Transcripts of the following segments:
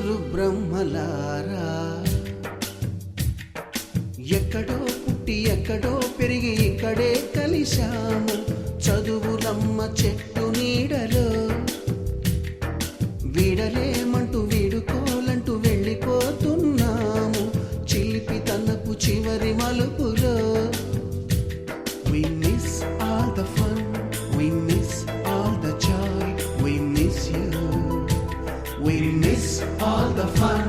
ముగ్గురు బ్రహ్మలారా, ఎక్కడో పుట్టి ఎక్కడో పెరిగి ఇక్కడే కలిశాము. చదువులమ్మ చెట్టు నీడలో వీడలేమంటూ వీడుకోలంటూ వెళ్ళిపోతున్నాము. చిలిపి తనపు చివరి మలుపులో we miss all the fun, we miss all the joy, we miss you. We miss all the fun,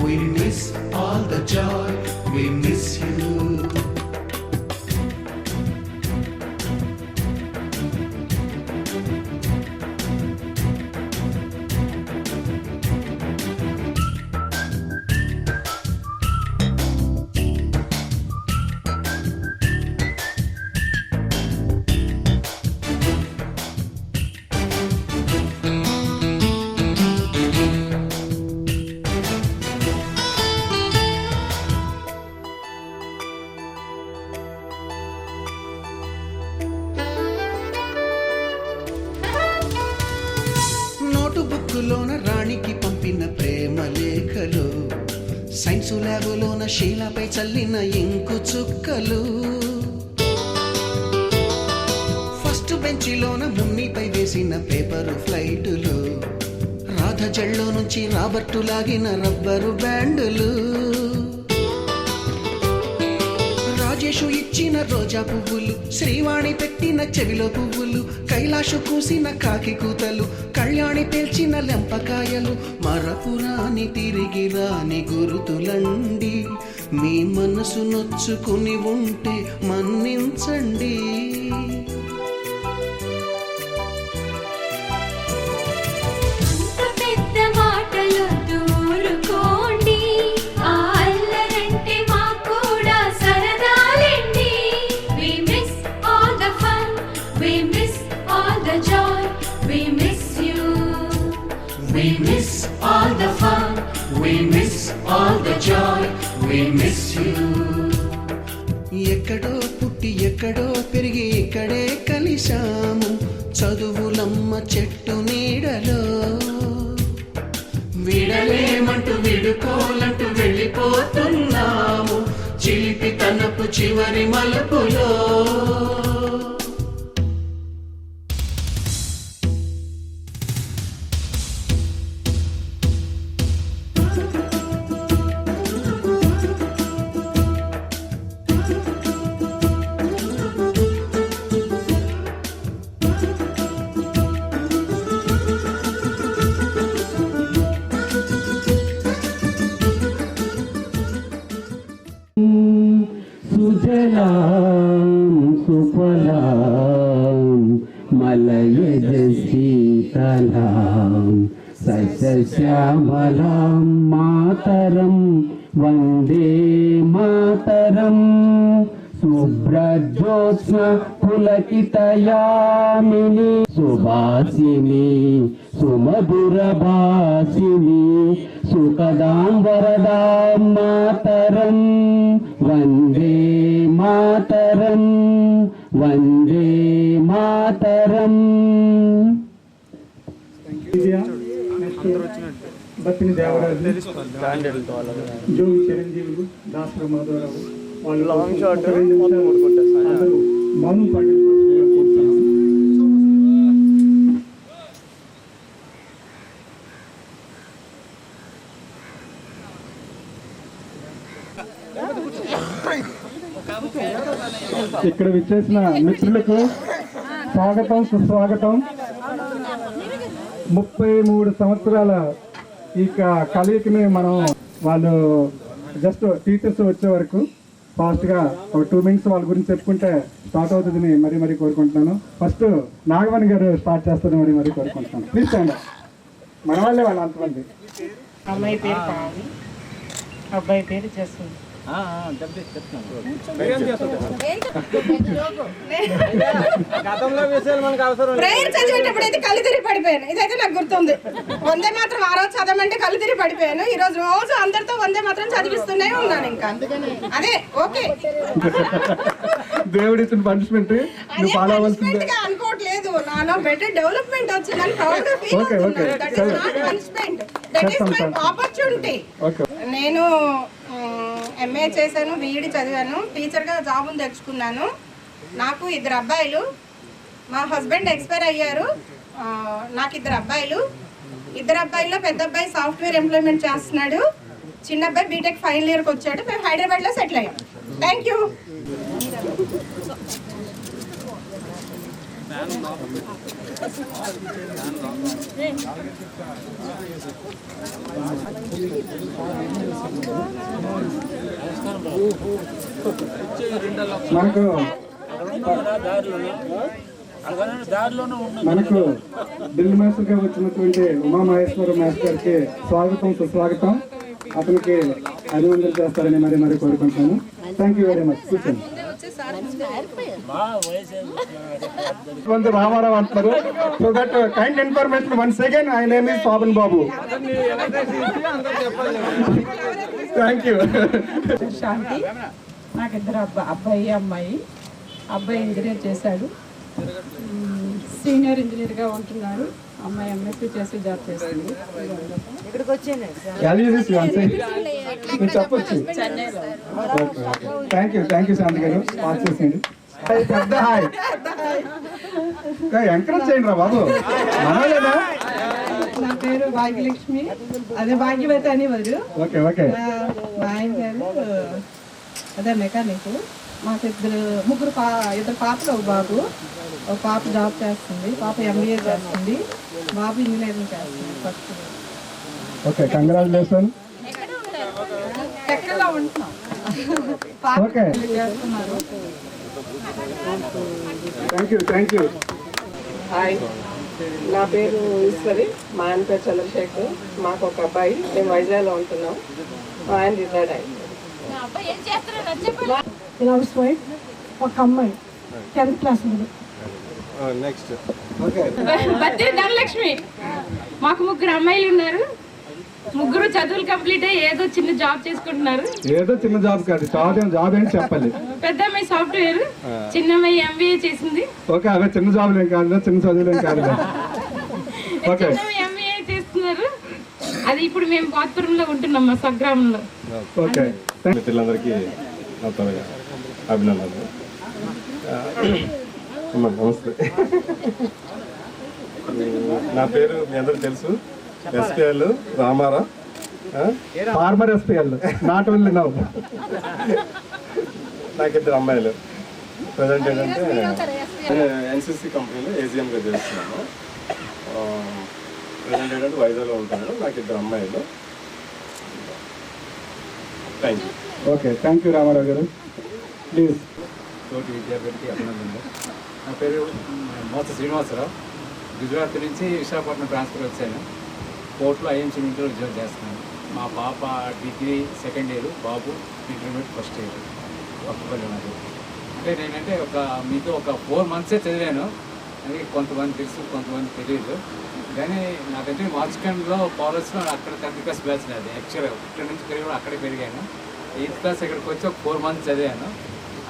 we miss all the joy, we miss you. బుక్కులోన రాణికి పంపిన ప్రేమ లేఖలు, సైన్సు ల్యాబులోన శీలపై చల్లిన ఇంకు చుక్కలు, ఫస్ట్ బెంచిలోన మున్నిపై వేసిన పేపరు ఫ్లైటులు, రాధ జల్లో నుంచి రాబర్టు లాగిన rubber బ్యాండులు, Rajesh ఇచ్చిన రోజా పువ్వులు, శ్రీవాణి పెట్టిన చెవిలో పువ్వులు, కైలాషు కూసిన కాకి కూతలు, కళ్యాణి పేల్చిన లెంపకాయలు, మరపురాని తిరిగి రాని గురుతులండి. మీ మనసు నొచ్చుకుని ఉంటే మన్నించండి. We miss all the fun, we miss all the joy, we miss you. ఎక్కడో పుట్టి ఎక్కడో పెరిగి ఇక్కడే కలిశాము. చదువులమ్మ చెట్టు నీడలో వీడలేమంటూ వీడుకోలంటూ వెళ్ళిపోతున్నాము. చిలిపి తనపు చివరి మలుపులో సుజలాం సుఫలాం మలయజ శీతలాం సస్యశ్యామలాం మాతరం వందే మాతరం. శుభ్రజ్యోత్స్న పులకితయామిని సుభాసిని సుమధురభాసిని సుఖదాం వరదాం మాతరం వందే మాతరం వందే మాతరం. బత్తిని దేవరాజు, జోగి చిరంజీవులు, దాసరి మాధవరావు వాళ్ళు అందరూ మౌనం పాటించవలసిందిగా కోరుతున్నాము. ఇక్కడ విచ్చేసిన మిత్రులకు స్వాగతం సుస్వాగతం. 33 సంవత్సరాల ఈ కలయికని మనం వాళ్ళు జస్ట్ టీచర్స్ వచ్చే వరకు ఫాస్ట్గా ఒక 2 minutes వాళ్ళ గురించి చెప్పుకుంటే స్టార్ట్ అవుతుందని మరీ కోరుకుంటున్నాను. ఫస్ట్ నాగమణి గారు స్టార్ట్ చేస్తారని మరీ కోరుకుంటున్నాను. Please stand. మన వాళ్ళే వాళ్ళు అంతమంది. అమ్మాయి పేరు పావి, అబ్బాయి పేరు చేస్తుంది. ప్రేయర్ చదివేటప్పుడు అయితే కళ్ళు తిరిగి పడిపోయాను. ఇదైతే నాకు గుర్తుంది. వందే మాత్రం ఆ రోజు చదవమంటే కళ్ళు తిరిగి పడిపోయాను. ఈ రోజు రోజు అందరితో వందే మాత్రం చదివిస్తూనే ఉన్నాను. ఇంకా అదే ఓకే, దేవుడి పనిష్మెంట్ అనుకోవట్లేదు. నాలో బెటర్ డెవలప్మెంట్ వచ్చిందని ప్రౌడ్ గా ఫీల్ అవుతున్నాను. That is not punishment. That is my చేస్తాం. ఆపర్చునిటీ. ఓకే. నేను ఎంఏ చేశాను, బీఈడి చదివాను, టీచర్గా జాబ్ తెచ్చుకున్నాను. నాకు 2 అబ్బాయిలు. మా హస్బెండ్ ఎక్స్పైర్ అయ్యారు. నాకు 2 అబ్బాయిలు. 2 అబ్బాయిల్లో పెద్ద అబ్బాయి సాఫ్ట్వేర్ ఎంప్లాయ్మెంట్ చేస్తున్నాడు, చిన్న అబ్బాయి బీటెక్ ఫైనల్ ఇయర్కి వచ్చాడు. మేము హైదరాబాద్లో సెటిల్ అయ్యాం. Thank you. మనకు ఢిల్లీ మాస్టర్గా వచ్చినటువంటి ఉమామహేశ్వర మాస్టర్ గారికి స్వాగతం, సుస్వాగతం. అతనికి అభినందనలు చేస్తారని మరి కోరుకుంటున్నాను. Thank you very much. కూర్చోండి. రామారావు అంటారు. So that kind information once again I name is Pavan Babu. Thank you. Shanti. నాకు 2 అబ్బాయి అమ్మాయి. అబ్బాయి ఇంజనీర్ చేశాడు, సీనియర్ ఇంజనీర్గా ఉంటున్నాడు. అమ్మాయి ఎంఎస్సీ చేసి జాబ్ చేస్తుంది. చెప్పచ్చు. థ్యాంక్ యూ శాంతి గారు. పాస్ చేసేయండి. పెద్ద హాయ్ ఎంకరేజ్ చేయండి రా బాబు. మనలేదా? నా పేరు భాగ్యలక్ష్మి, అదే భాగ్యవతి అని వదిలి. Okay okay. మా ఆయన పేరు అదే మెకానిక్. మాకు 2 పాపలు, 1 బాబు. ఒక పాప జాబ్ చేస్తుంది, పాప ఎంబీఏ చేస్తుంది, బాబు ఇంజనీరింగ్ చేస్తుంది ఫస్ట్. Okay, congratulation. ఎక్కడో ఉంటున్నాం. ఓకే, చేస్తున్నారు. Thank you. హాయ్, నా పేరు ఈశ్వరి, మా ఆయన పేరు చంద్రశేఖర్. మాకు 1 అబ్బాయి. మేము వైజాగ్లో ఉంటున్నాం. మా ఆయన రిటైర్డ్ అయ్యింది. హౌస్ వైఫ్, 1 అమ్మాయి 10th క్లాస్. నెక్స్ట్ బత్తి ధనలక్ష్మి. మాకు 3 అమ్మాయిలు ఉన్నారు. 3 చదువులు కంప్లీట్ అయ్యి ఏదో చిన్న జాబ్ చేసుకుంటున్నారు. ఏదో చిన్న జాబ్ కాదు, జాబ్ ఏంటి చెప్పాలి. పెద్ద అమ్మాయి సాఫ్ట్వేర్, చిన్న అమ్మాయి ఎంబీఏ చేసింది. ఓకే, అవే చిన్న జాబులు ఏం కాదు, చిన్న చదువులు ఏం కాదు. ఓకే, ఎంబీఏ చేస్తున్నారు. అది ఇప్పుడు మేము పాత్పురంలో ఉంటున్నాం, మా స్వగ్రామంలో. ఓకే. పిల్లలందరికీ అభినందనలు. నమస్తే. నా పేరు మీ అందరూ తెలుసు, SPL Ramarao. Former SPL, not only now. నాకు 2 అమ్మాయిలు. ప్రజెంట్ ఏంటంటే నేను ఎన్సీసీ కంపెనీలో ఏజీఎంగా చేస్తున్నాను. ప్రజెంట్ ఏంటంటే వైజాగ్లో ఉంటున్నాను. నాకు 2 అమ్మాయిలు. Thank you. Okay, thank you Ramarao garu. Please. తోటి విద్యార్థులకి అభినందనలు. నా పేరు మోస శ్రీనివాసరావు. గుజరాత్ నుంచి విశాఖపట్నం ట్రాన్స్ఫర్ వచ్చాను. కోర్టులో ఐఎంసీ ఇంట్లో ఉద్యోగం చేస్తున్నాను. మా పాప డిగ్రీ 2nd ఇయర్, బాబు ఇంటర్మీడియట్ 1st ఇయర్. పక్కపల్లి ఉన్నది. అంటే నేనంటే మీతో 4 months చదివాను. అది కొంతమంది తెలుసు, కొంతమంది తెలియదు. కానీ నాకంటే మార్చికండ్లో పాలస్లో అక్కడ 10th class బ్యాచ్ నాది. యాక్చువల్గా ఇక్కడ నుంచి పెరిగి అక్కడే పెరిగాను. 8th class ఇక్కడికి వచ్చి 4 months చదివాను.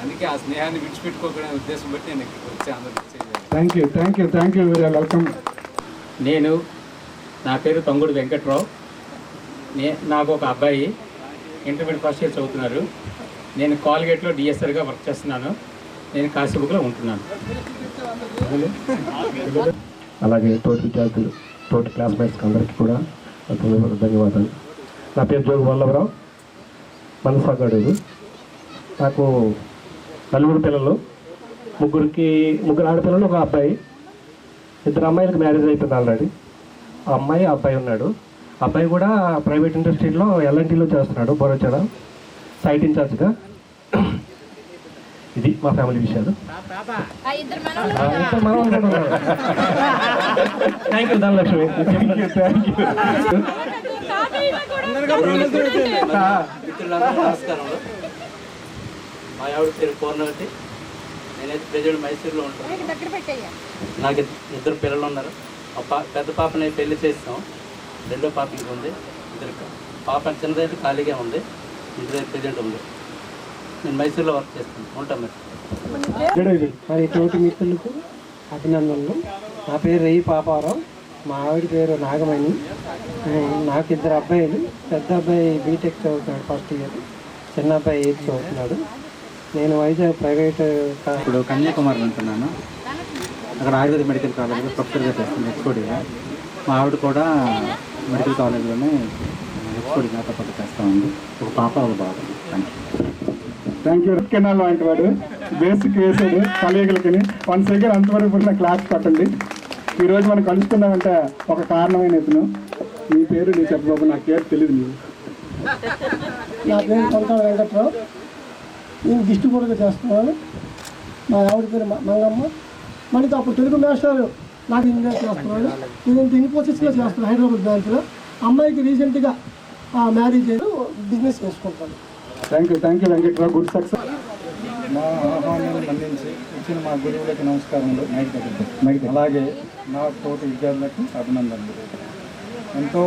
అందుకే ఆ స్నేహాన్ని విడిచిపెట్టుకోకూడనే ఉద్దేశం బట్టి నేను ఇక్కడికి వచ్చి అందరూ. Thank you very welcome. నా పేరు తంగుడు వెంకట్రావు. నాకు 1 అబ్బాయి ఇంటర్మీడియట్ 1st ఇయర్ చదువుతున్నారు. నేను కాల్గేట్లో డిఎస్ఆర్గా వర్క్ చేస్తున్నాను. నేను కాశీబుక్లో ఉంటున్నాను. అలాగే తోటి విద్యార్థులు, తోటి క్లాస్మేట్స్కి అందరికీ కూడా ధన్యవాదాలు. నా పేరు జోగు వల్లభరావు, మనసాగడూరు. నాకు 4 పిల్లలు, 3 ఆడపిల్లలు, 1 అబ్బాయి. 2 అమ్మాయిలకు మ్యారేజ్ అయిపోయింది ఆల్రెడీ. ఆ అమ్మాయి, అబ్బాయి ఉన్నాడు. అబ్బాయి కూడా ప్రైవేట్ ఇండస్ట్రీలో ఎల్ఎన్టీలో చేస్తున్నాడు, బొరచడ సైట్ ఇన్ఛార్జ్గా. ఇది మా ఫ్యామిలీ విషయాలు. Thank you Dhanalakshmi. నమస్కారం. మా ఆవిడ పేరు పూర్ణవతి. నేనైతే ప్రజెంట్ మైసూరులో ఉంటాను. నాకు 2 పిల్లలు ఉన్నారు. పెద్ద పాపని పెళ్లి చేస్తాం, 2వ పాప ఇంక ఉంది. 2 పాప చిన్నదైతే ఖాళీగా ఉంది, ఇంటి ప్రజెంట్ ఉంది. నేను మైసూరులో వర్క్ చేస్తాను. ఉంటాం మరి తోటి మిత్రులకు అభినందనలు. నా పేరు రవి పాపారావు. మా ఆవిడ పేరు నాగమణి. నాకు 2 అబ్బాయిలు. పెద్ద అబ్బాయి బీటెక్ చదువుతున్నాడు ఫస్ట్ ఇయర్, చిన్న అబ్బాయి 8th చదువుతున్నాడు. నేను వైజాగ్ ప్రైవేట్ ఇప్పుడు కన్యాకుమారి ఉంటున్నాను. అక్కడ ఆయుర్వేద మెడికల్ కాలేజ్లో ప్రొఫెసర్గా చేస్తాను, హెచ్ఓడిగా. మా ఆవిడ కూడా మెడికల్ కాలేజ్లోనే హెచ్ఓడి నాతో పాటు చేస్తూ ఉంది. ఒక పాప ఒక బాబు. Thank you. కెనాల్ లాంటి వాడు బేసిక్ వేసాడు కలీగులకి. 1 సెకండ్ అంతవరకు ఉన్న క్లాస్ పట్టండి. ఈరోజు మనం కలుసుకున్నామంటే ఒక కారణమైన ఇతను. మీ పేరు నేను చెప్పబాబు, నాకు పేరు తెలియదు. మీరు? నా పేరు కొంతాల వెంకట్రావు. నేను డిస్ట్రిబ్యూటర్గా చేస్తున్నాను. మా ఆవిడ పేరు మంగమ్మ. మనకి అప్పుడు తెలుగు మాస్టర్ నాకు ఇంగ్లీష్ చేస్తున్నాను. నేను ఇన్ఫోసిస్లో చేస్తున్నాను, హైదరాబాద్ బ్రాంచ్లో. అమ్మాయికి రీసెంట్గా మ్యారేజ్ అయ్యి బిజినెస్ చేసుకుంటాను. Thank you Venkatrao. Good success. మా ఆహ్వానాన్ని అందించి ఇచ్చిన మా గురువులకి నమస్కారములు. అలాగే నా తోటి విద్యార్థులకు అభినందనలు. ఎంతో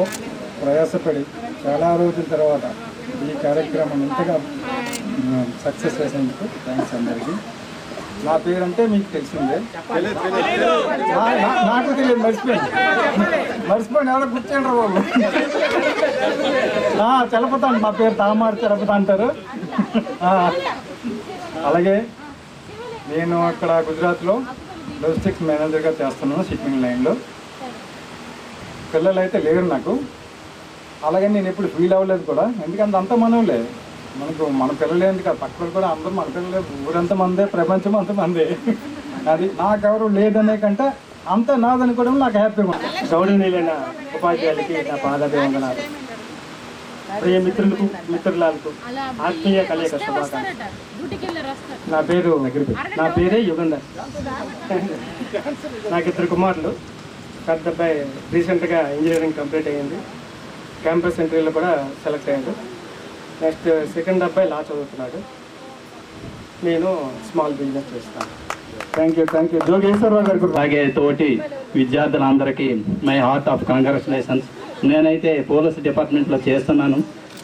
ప్రయాసపడి చాలా రోజుల తర్వాత ఈ కార్యక్రమం ఇంతగా సక్సెస్ చేసేందుకు థ్యాంక్స్ అందరికీ. నా పేరంటే మీకు తెలిసిందే. నాకు తెలియదు, మర్చిపోయింది. ఎవరో గుర్తుండ్రు బాబు. చలపతాను, మా పేరు తామారు చలపత అంటారు. అలాగే నేను అక్కడ గుజరాత్లో లాజిస్టిక్స్ మేనేజర్గా చేస్తున్నాను, షిప్పింగ్ లైన్లో. పిల్లలు అయితే లేరు నాకు. అలాగే నేను ఎప్పుడు ఫీల్ అవ్వలేదు కూడా, ఎందుకంటే అంత మనవులే మనకు. మన పిల్లలు ఏంటి కదా, పక్కన కూడా అందరూ మన పిల్లలే. ఊరంత మందే, ప్రపంచం అంత మందే. అది నాకెవరు లేదనే కంటే అంత నాదనుకోవడం నాకు హ్యాపీగా ఉంది. గౌరవనీయులైన ఉపాధ్యాయులకి నా పాదాభివందనాలు. ప్రియ మిత్రులకు ఆత్మీయ కలయిక శుభాకాంక్షలు. నా పేరే యుగంధర్. నాకు 2 కుమారులు. పెద్ద అబ్బాయి రీసెంట్గా ఇంజనీరింగ్ కంప్లీట్ అయ్యింది, క్యాంపస్ ఇంటర్వ్యూలో కూడా సెలెక్ట్ అయ్యాడు. నెక్స్ట్ సెకండ్ అబ్బాయి లా చదువుతున్నాడు. నేను స్మాల్ బిజినెస్ చేస్తాను. Thank you. జోగేశ్వరరావు గారు. అలాగే తోటి విద్యార్థులందరికీ మై హార్ట్ ఆఫ్ కంగ్రాచులేషన్స్. నేనైతే పోలీస్ డిపార్ట్మెంట్లో చేస్తున్నాను.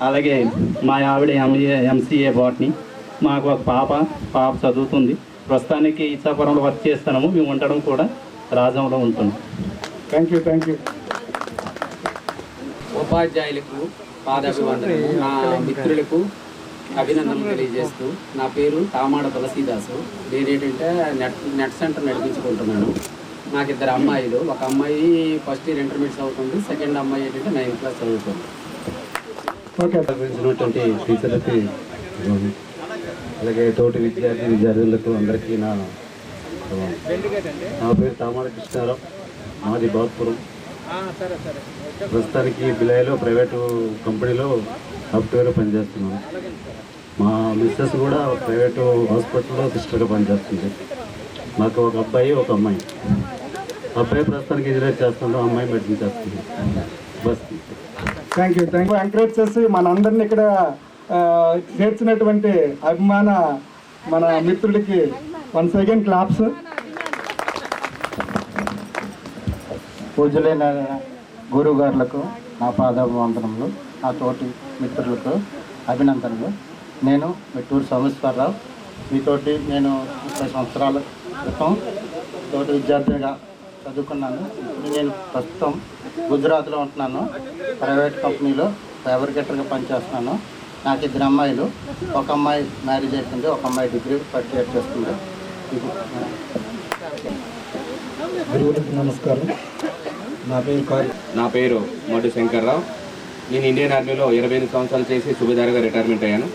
అలాగే మా ఆవిడ ఎంసీఏ బాట్ని. మాకు ఒక పాప చదువుతుంది. ప్రస్తుతానికి ఇచ్చాపురంలో వర్క్ చేస్తున్నాము. మేము ఉండడం కూడా రాజంలో ఉంటున్నాం. Thank you. ఉపాధ్యాయులకు పాదాభివందనలు. నా మిత్రులకు అభినందనలు తెలియజేస్తూ, నా పేరు తామాడ తులసీదాసు. నేనేంటంటే నెట్ సెంటర్ నడిపించుకుంటున్నాను. నాకు 2 అమ్మాయిలు. ఒక అమ్మాయి ఫస్ట్ ఇయర్ ఇంటర్మీడియట్ చదువుతుంది, సెకండ్ అమ్మాయి ఏంటంటే 9th క్లాస్ చదువుతుంది. గురించినటువంటి టీచర్లకి, అలాగే తోటి విద్యార్థులకు అందరికీ నా పేరు తామాడ కృష్ణారావు. మాది బాత్పురం. ప్రస్తుతానికి బిలాయిలో ప్రైవేటు కంపెనీలో సాఫ్ట్వేర్గా పనిచేస్తున్నాను. మా మిస్సెస్ కూడా ప్రైవేటు హాస్పిటల్లో సిస్టర్గా పనిచేస్తుంది. నాకు ఒక అబ్బాయి ఒక అమ్మాయి. అబ్బాయి ప్రస్తుతానికి ఇంజనీర్ చేస్తున్నాడు, అమ్మాయి మెడిసిన్ చేస్తుంది. బస్. Thank you. ఎంకరేజ్ చేసి మనందరినీ ఇక్కడ చేర్చినటువంటి అభిమాన మన మిత్రుడికి 1 సెకండ్ క్లాప్స్. పూజలైన గురువుగారులకు నా పాదాభివందనములు. నా తోటి మిత్రులకు అభినందనలు. నేను మెట్టూరు సోమేశ్వరరావు. మీతోటి నేను 30 సంవత్సరాల క్రితం తోటి విద్యార్థిగా చదువుకున్నాను. ఇప్పుడు నేను ప్రస్తుతం గుజరాత్లో ఉంటున్నాను. ప్రైవేట్ కంపెనీలో ఫ్యాబ్రికేటర్గా పనిచేస్తున్నాను. నాకు 2 అమ్మాయిలు. ఒక అమ్మాయి మ్యారేజ్ అయిపోయింది, ఒక అమ్మాయి డిగ్రీ ఫస్ట్ ఇయర్ చేస్తుంది. గురువులకు నమస్కారం. నా పేరు మధు శంకర్రావు. నేను ఇండియన్ ఆర్మీలో 28 సంవత్సరాలు చేసి సుబేదార్గా రిటైర్మెంట్ అయ్యాను.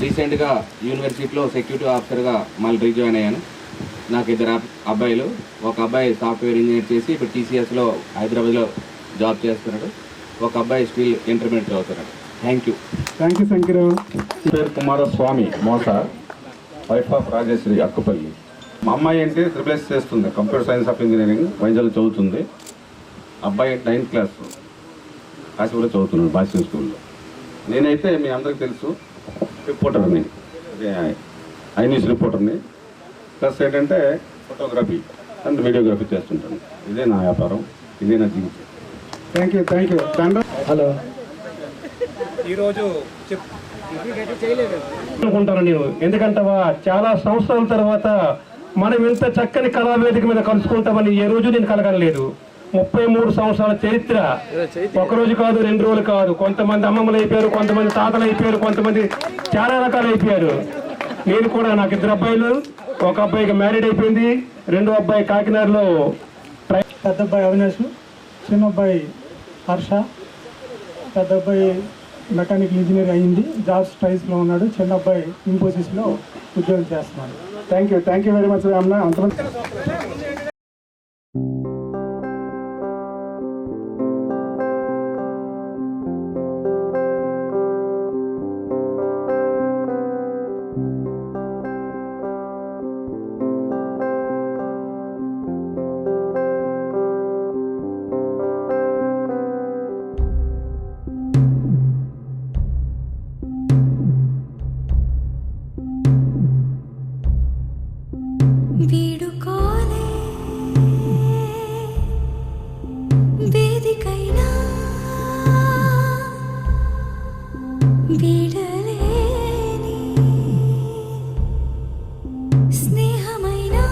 రీసెంట్గా యూనివర్సిటీలో సెక్యూరిటీ ఆఫీసర్గా మళ్ళీ రీజాయిన్ అయ్యాను. నాకు 2 అబ్బాయిలు. ఒక అబ్బాయి సాఫ్ట్వేర్ ఇంజనీర్ చేసి ఇప్పుడు టీసీఎస్లో హైదరాబాద్లో జాబ్ చేస్తున్నాడు. ఒక అబ్బాయి స్టిల్ ఇంటర్మీడియట్ చదువుతున్నాడు. Thank you Shankarrao. పేరు కుమారస్వామి మోస, వైఫ్ ఆఫ్ రాజేశ్వరి అక్కుపల్లి. మా అమ్మాయి ఏంటి త్రిబుల్ఎస్ చేస్తుంది, కంప్యూటర్ సైన్స్ ఆఫ్ ఇంజనీరింగ్ వైజాగ్లో చదువుతుంది. అబ్బాయి 9th క్లాస్ కాశీపూర్లో చదువుతున్నాడు, బాస్యం స్కూల్లో. నేనైతే మీ అందరికీ తెలుసు రిపోర్టర్ని, ఐ న్యూస్ రిపోర్టర్ని. ప్లస్ ఏంటంటే ఫోటోగ్రఫీ అండ్ వీడియోగ్రఫీ చేస్తుంటాను. ఇదే నా వ్యాపారం, ఇదే నా జీవితం. Thank you. హలో. ఈరోజు అనుకుంటాను నేను, ఎందుకంటే చాలా సంవత్సరాల తర్వాత మనం ఇంత చక్కని కళావేదిక మీద కలుసుకుంటామని ఏ రోజు నేను కలగలేదు. 33 సంవత్సరాల చరిత్ర. ఒకరోజు కాదు, 2 రోజులు కాదు. కొంతమంది అమ్మమ్మలు అయిపోయారు, కొంతమంది తాతలు అయిపోయారు, కొంతమంది చాలా రకాలు అయిపోయారు. నేను కూడా, నాకు 2 అబ్బాయిలు, ఒక అబ్బాయికి మ్యారీడ్ అయిపోయింది, 2వ అబ్బాయి కాకినాడలో. పెద్ద అబ్బాయి అవినాష్, చిన్న అబ్బాయి హర్ష. పెద్ద అబ్బాయి మెకానికల్ ఇంజనీర్ అయ్యింది, జాబ్స్ ట్రైస్లో ఉన్నాడు. చిన్న అబ్బాయి ఇన్ఫోసిస్లో ఉద్యోగం చేస్తున్నాడు. థ్యాంక్ యూ వెరీ మచ్ అన్న. అంతమంది వీడుకోలే వేదికైనా వీడలేని స్నేహమైనా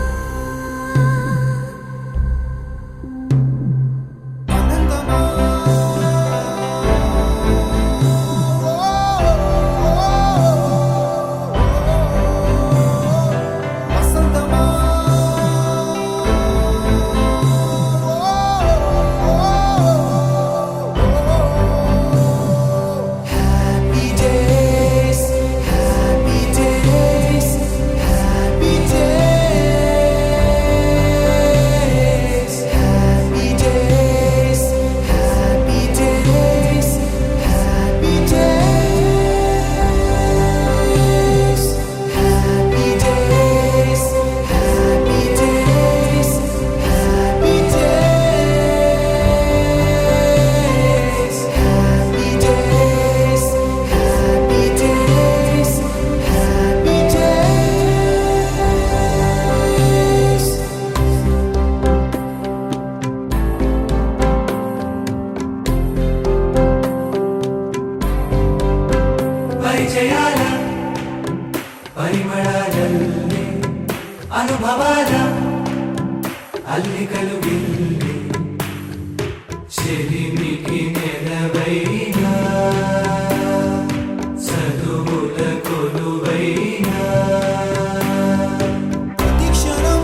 పరిచయాల పరిమళాలల్లే అనుభవాల అల్లికలు గిల్లి చెలిమికి నెలవైనా చదువుల కొలువైనా ప్రతిక్షణం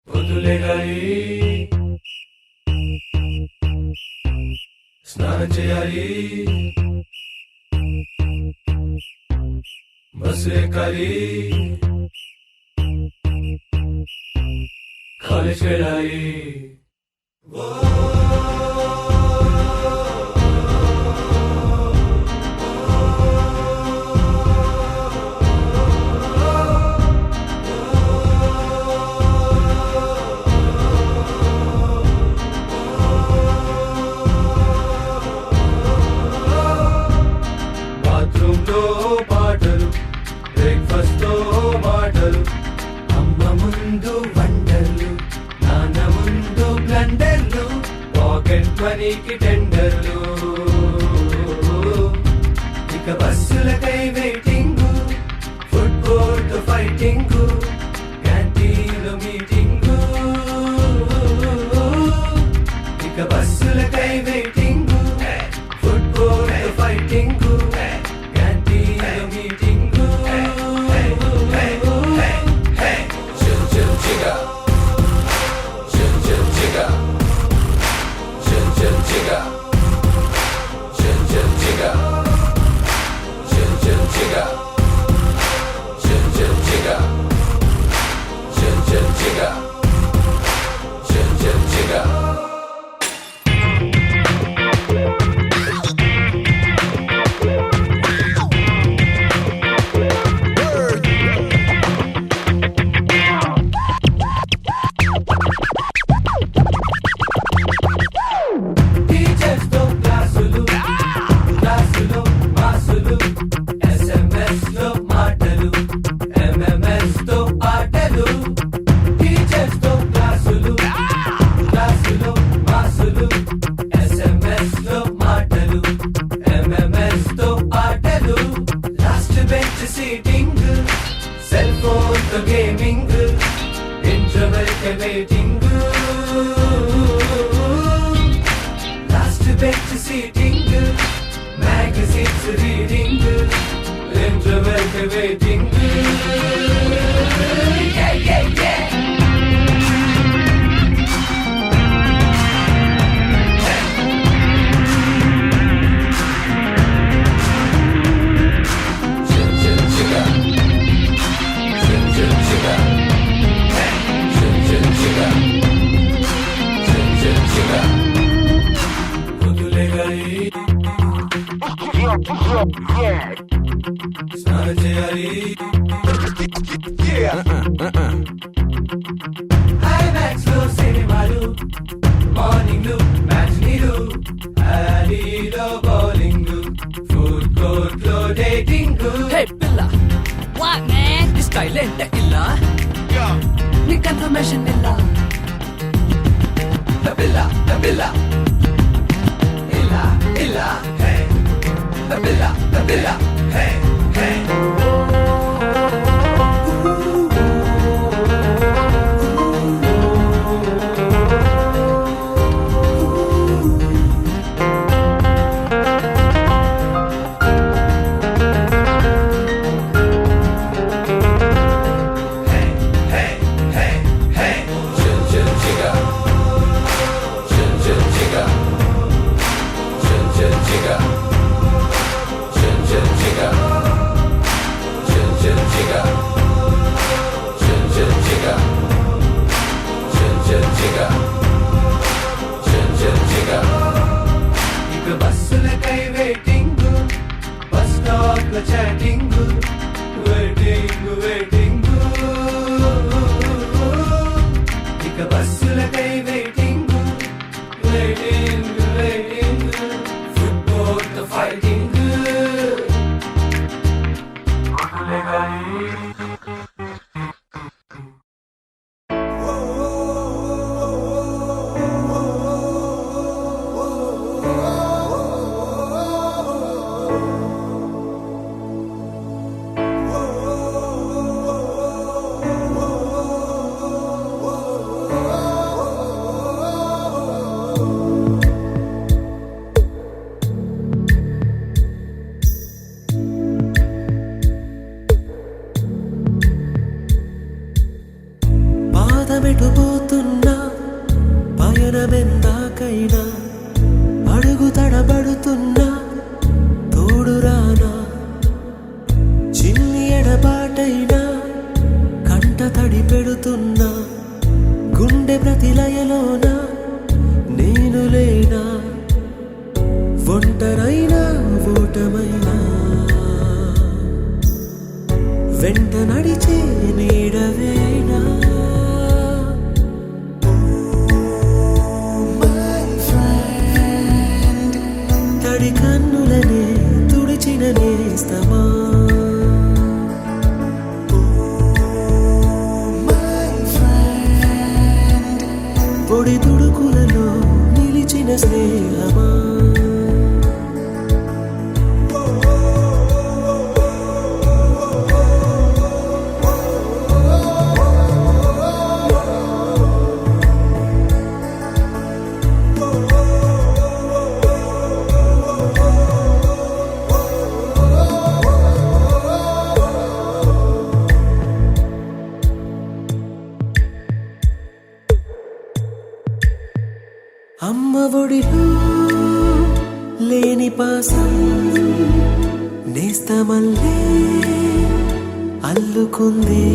వదిలేగాలి స్నానం చేయాలి బస్సు ఎక్కాలి కాలేజ్కి వెళ్ళాలి బాత్రూంలో మీటింగు క్యాంటీన్లో మీటింగు చిల్ చిల్ చిగా చిల్ చిల్ చిగా చిల్ చిల్ చిగా చిల్ చిల్ చిగా చిల్ చిల్ చిగా చిల్ చిల్ చిగా చిల్ చిల్ చిగా చిల్ చిల్ చిగా Magazines reading, interval waiting. Yeah, yeah, yeah. Chill, chill, chiga. Chill, chill, chiga. Chill, chill, chiga. Chill, chill, chiga. Kudule gai. స్నానం చేయాలి IMAX లో సినిమాలు మార్నింగ్లు మ్యాచ్నీలు అలీలో bowling food court లో dating హే పిల్ల what man the style ఏంటే ಇಲ್ಲ నీ కన్ఫర్మేషన్ ಇಲ್ಲ పిల్ల పిల్ల ಇಲ್ಲ ಇಲ್ಲ హే పిల్ల పిల్ల హే హే బస్సులకై వెయిటింగ్ బస్ స్టాప్ లో చాటింగ్ వెయిటింగ్ వెయిటింగ్ ఇక బస్సులకై వెయిటింగ్ వెయిటింగ్ వెయిటింగ్ ఫుట్బాల్ తో ఫైటింగ్ పాదమెటుపోతున్నా పయనమెందాకైనా అడుగు తడబడుతున్నా తోడురానా చిన్ని ఎడబాటైనా కంట తడి పెడుతున్నా గుండె ప్రతిలయలోన నేను లేనా ఒంటరైనా ఓటమైనా వెంట నడిచే నీడవేనా తడి కన్నులనే తుడిచిన నేస్తమా పొడి తుడుకులలో నిలిచిన స్నేహమా మాసం నేస్తమల్లే అల్లుకుంది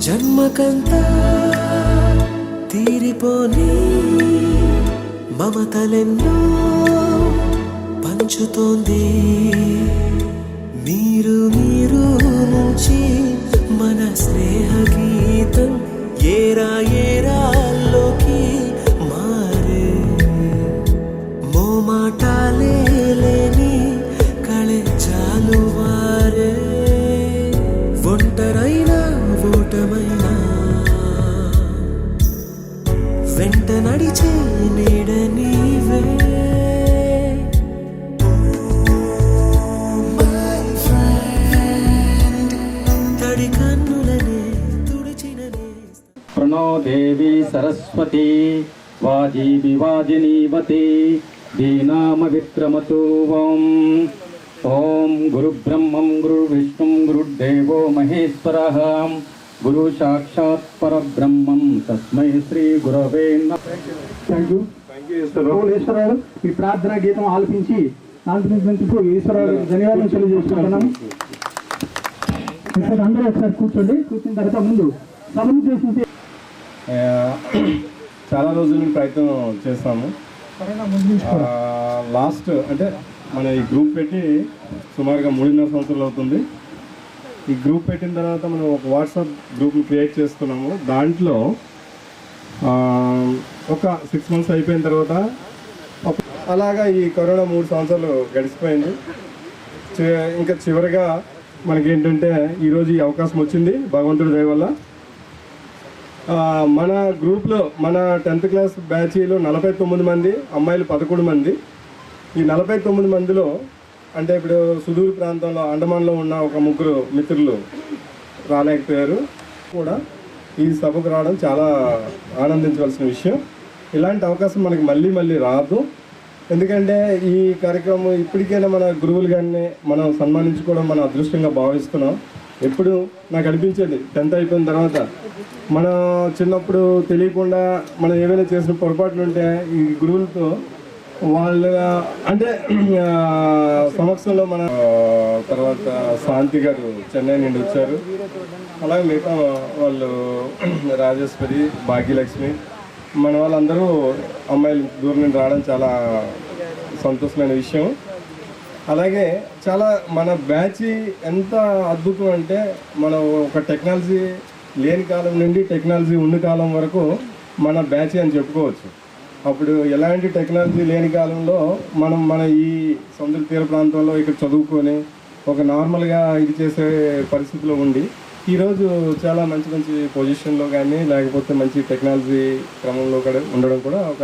జన్మకంతా తీరిపోని మమతలెన్నో పంచుతోంది మీరు మీరు నుంచి మన స్నేహ గీతం ఏరా ఏరాల్లోకి మారే మోమాటాలే లేని కళే చాలు వారే ఒంటరైనా ఓటమైనా వెంట నడిచే నీడ నీవే తడి కన్నులనే తుడిచిననే ప్రణో దేవి సరస్వతి వాజీవి వాజినీవతి దీనామ విక్రమతు ఓం ఓం గురు బ్రహ్మం గురు విష్ణుం గురుదేవో మహేశ్వరః గురు సాక్షాత్ పరబ్రహ్మం తస్మై శ్రీ గురవే నమః. Thank you Eswararao. ఈ ప్రార్థనా గీతం ఆలపించినందుకు ఈశ్వరరావు ధన్యవాదాలు తెలియజేసుకుంటున్నాను. అందరూ ఒకసారి కూర్చున్న తర్వాత ముందు సభను చేసి చాలా రోజుల ప్రయత్నం చేస్తాము. లాస్ట్ అంటే మన ఈ గ్రూప్ పెట్టి సుమారుగా 3.5 సంవత్సరాలు అవుతుంది. ఈ గ్రూప్ పెట్టిన తర్వాత మనం ఒక వాట్సాప్ గ్రూప్ని క్రియేట్ చేస్తున్నాము. దాంట్లో ఒక 6 months అయిపోయిన తర్వాత అలాగా ఈ కరోనా 3 సంవత్సరాలు గడిచిపోయింది. ఇంకా చివరిగా మనకేంటంటే ఈరోజు ఈ అవకాశం వచ్చింది భగవంతుడి దయ వల్ల. మన గ్రూప్లో మన 10th క్లాస్ బ్యాచ్లో 49 మంది, అమ్మాయిలు 11 మంది. ఈ 49 మందిలో అంటే ఇప్పుడు సుదూర ప్రాంతంలో అండమాన్లో ఉన్న ఒక 3 మిత్రులు రాలేకపోయారు. కూడా ఈ సభకు రావడం చాలా ఆనందించవలసిన విషయం. ఇలాంటి అవకాశం మనకి మళ్ళీ రాదు. ఎందుకంటే ఈ కార్యక్రమం ఇప్పటికైనా మన గురువులు కానీ మనం సన్మానించుకోవడం మన అదృష్టంగా భావిస్తున్నాం. ఎప్పుడు నాకు అనిపించేది 10th అయిపోయిన తర్వాత మన చిన్నప్పుడు తెలియకుండా మనం ఏమైనా చేసిన పొరపాట్లు ఉంటే ఈ గురువులతో వాళ్ళ అంటే సమక్షంలో మన తర్వాత శాంతి గారు చెన్నై నుండి వచ్చారు. అలాగే మిగతా వాళ్ళు రాజేశ్వరి, భాగ్యలక్ష్మి, మన వాళ్ళందరూ అమ్మాయిలు దూరం నుండి రావడం చాలా సంతోషమైన విషయం. అలాగే చాలా మన బ్యాచ్ ఎంత అద్భుతం అంటే మనం ఒక టెక్నాలజీ లేని కాలం నుండి టెక్నాలజీ ఉన్న కాలం వరకు మన బ్యాచ్ అని చెప్పుకోవచ్చు. అప్పుడు ఎలాంటి టెక్నాలజీ లేని కాలంలో మన ఈ సముద్ర తీర ప్రాంతంలో ఇక్కడ చదువుకొని ఒక నార్మల్గా ఇది చేసే పరిస్థితిలో ఉండి ఈరోజు చాలా మంచి పొజిషన్లో కానీ లేకపోతే మంచి టెక్నాలజీ క్రమంలో కూడా ఉండడం కూడా ఒక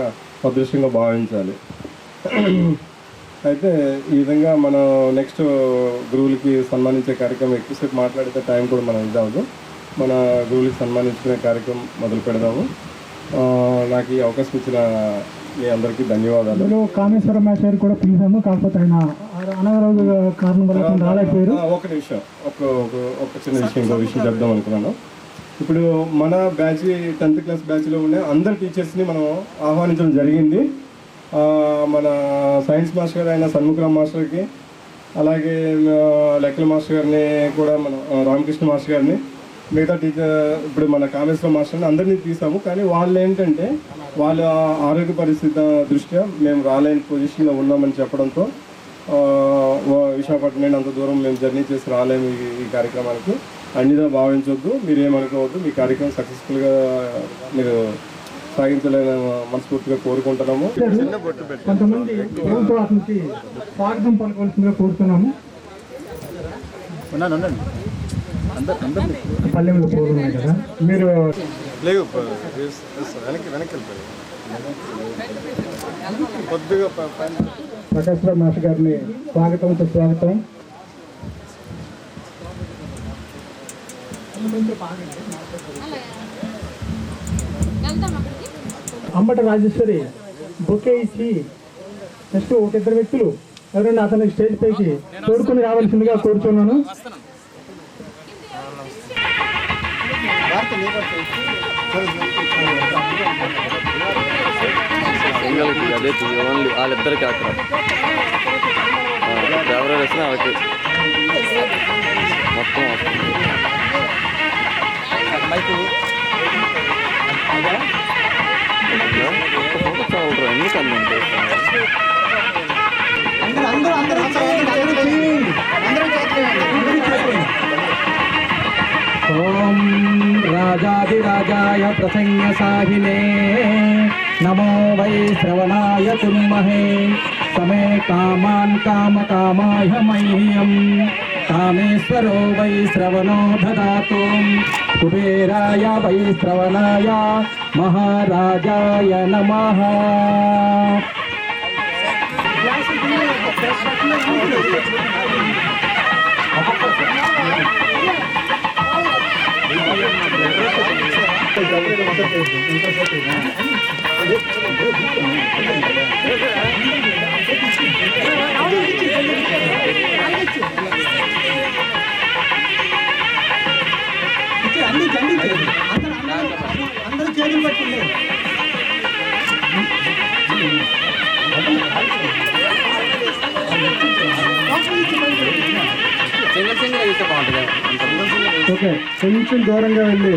అదృష్టంగా భావించాలి. అయితే ఈ విధంగా మనం నెక్స్ట్ గురువులకి సన్మానించే కార్యక్రమం ఎక్కువసేపు మాట్లాడితే టైం కూడా మనం ఇద్దాము. మన గురువులకి సన్మానించుకునే కార్యక్రమం మొదలు పెడదాము. నాకు ఈ అవకాశం ఇచ్చిన మీ అందరికీ ధన్యవాదాలు. కామేశ్వర మాస్టర్ కూడా పిలిచాము, కాకపోతే ఆయన అనారోగ్య కారణం వల్ల రాలేకపోయారు. ఒక నిమిషం ఒక చిన్న విషయం ఇంకో విషయం చెప్దాం అనుకున్నాను. ఇప్పుడు మన బ్యాచ్ 10th క్లాస్ బ్యాచ్లో ఉండే అందరు టీచర్స్ని మనం ఆహ్వానించడం జరిగింది. మన సైన్స్ మాస్టర్ గారు అయిన సన్ముఖరామ్ మాస్టర్కి, అలాగే లెక్కల మాస్టర్ గారిని కూడా మన రామకృష్ణ మాస్టర్ గారిని, మిగతా టీచర్ ఇప్పుడు మన కామేశ్వర మాస్టర్ని అందరినీ తీసాము. కానీ వాళ్ళు ఏంటంటే వాళ్ళ ఆరోగ్య పరిస్థితి దృష్ట్యా మేము రాలేని పొజిషన్లో ఉన్నామని చెప్పడంతో విశాఖపట్నం నుండి అంత దూరం మేము జర్నీ చేసి రాలేము ఈ కార్యక్రమానికి. అన్నిదా భావించవద్దు, మీరేమనుకోవద్దు. మీ కార్యక్రమం సక్సెస్ఫుల్గా మీరు సాగించలేని మనస్ఫూర్తిగా కోరుకుంటున్నాము. కొంతమంది నుంచి స్వాగతం పలకవలసిందిగా కోరుతున్నాము. పల్లెంలో కోరున్నాయి కదా మీరు లేవు వెనక్కి వెళ్ళిపోయి కొద్దిగా ప్రకాశ్రావు మాస్టర్ గారిని స్వాగతం. అంబట రాజేశ్వరి బొకే ఇచ్చి నెక్స్ట్ ఒక 2 వ్యక్తులు ఎవరైనా అతని స్టేజ్ పైకి తోడుకొని రావాల్సిందిగా కోరుతున్నాను. సింగల్కి అదే ఓన్లీ వాళ్ళిద్దరికి అక్కడ ఎవరైనా వచ్చినా వాళ్ళకి మొత్తం వస్తుంది. ఎందుకంటే ఓం రాజాదిరాజాయ ప్రసన్నసాహినే నమో వై శ్రవణాయ కుర్మహే సమే కామాన్ కామకామాయ మహ్యం కామేశ్వరో వై శ్రవణో దదాతు కుబేరాయ వై శ్రవణాయ మహారాజాయ నమః. అందరూ చేతులు పట్టింది. ఓకే, కొంచెం దూరంగా వెళ్ళి.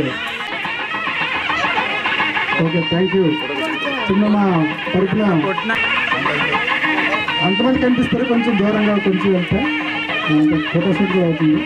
Okay, thank you. చిన్న మా తరపున అంతమంది కనిపిస్తారు, కొంచెం దూరంగా కొంచెం వెళ్తే ఫోటోషూట్ అవుతుంది.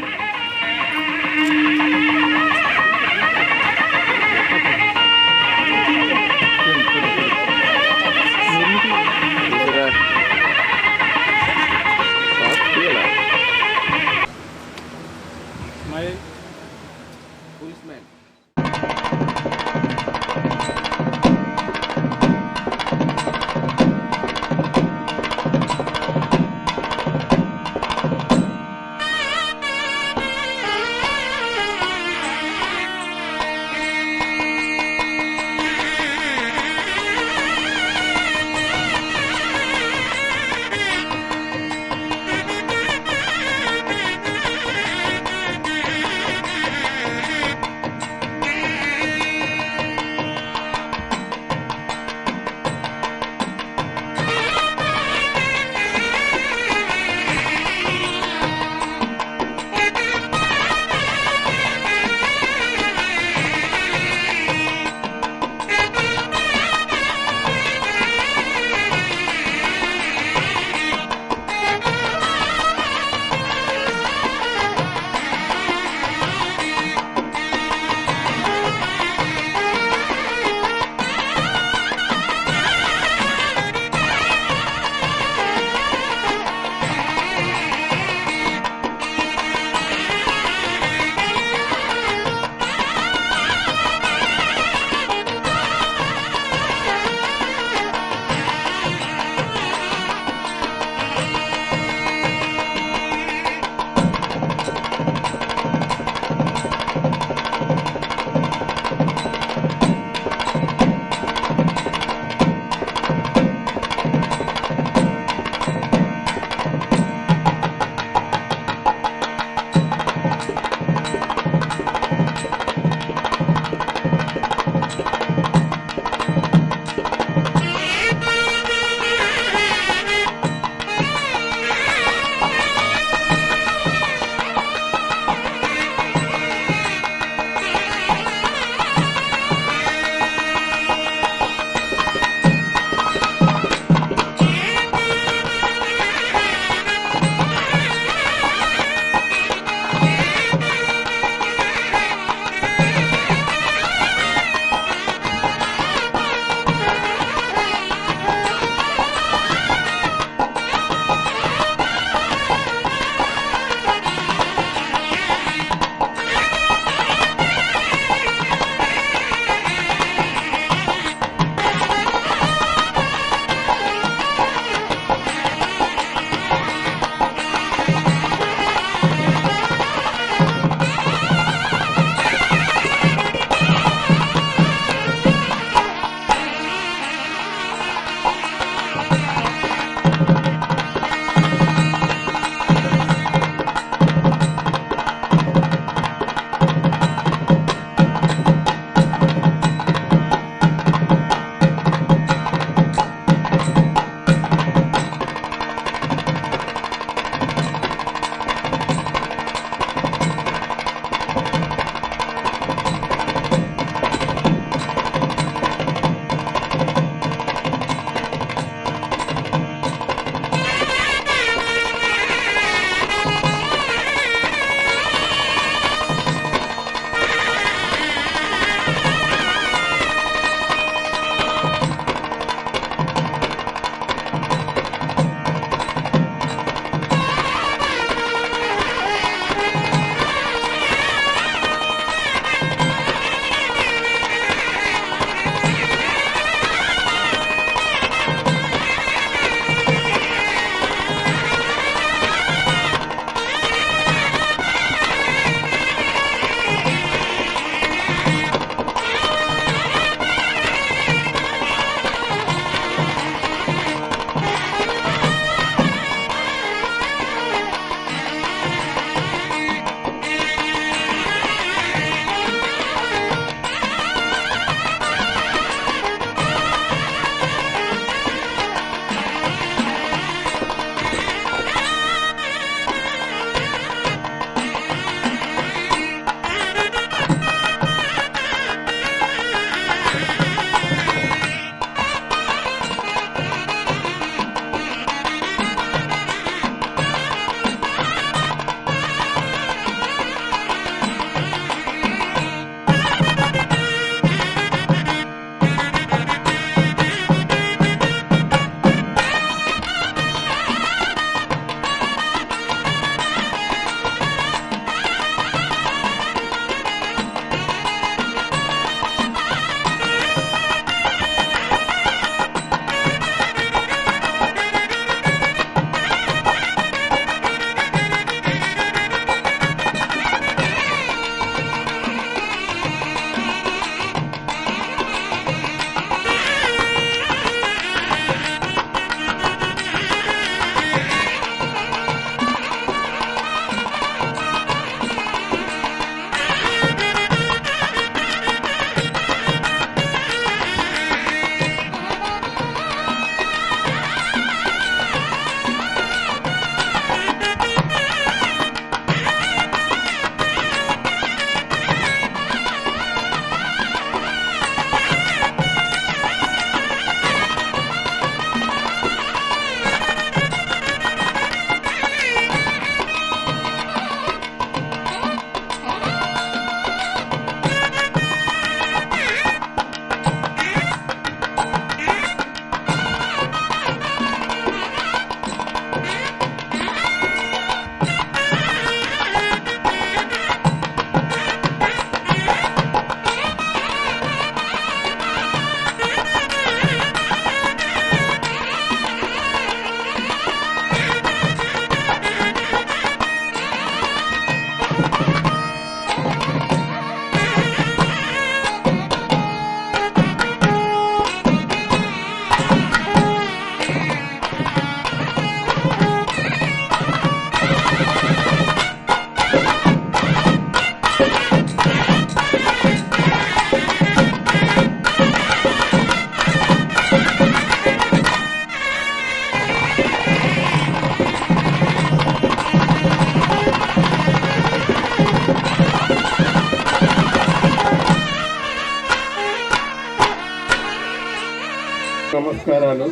నమస్కారాలు.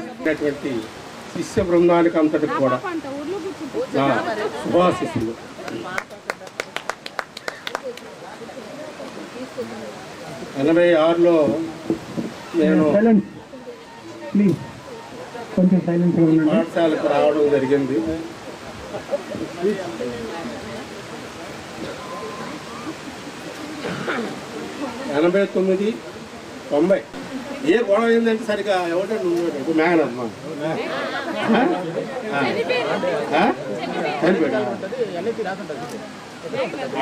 శిష్య బృందానికి అంతటికి కూడా నా శుభాశిస్సులు. ఎనభై 86లో నేను పాఠశాలకు రావడం జరిగింది. ఎనభై 90 90 ఏ గొడవ ఏంటంటే సరిగా ఎవరంటే నువ్వు మేఘనమ్మ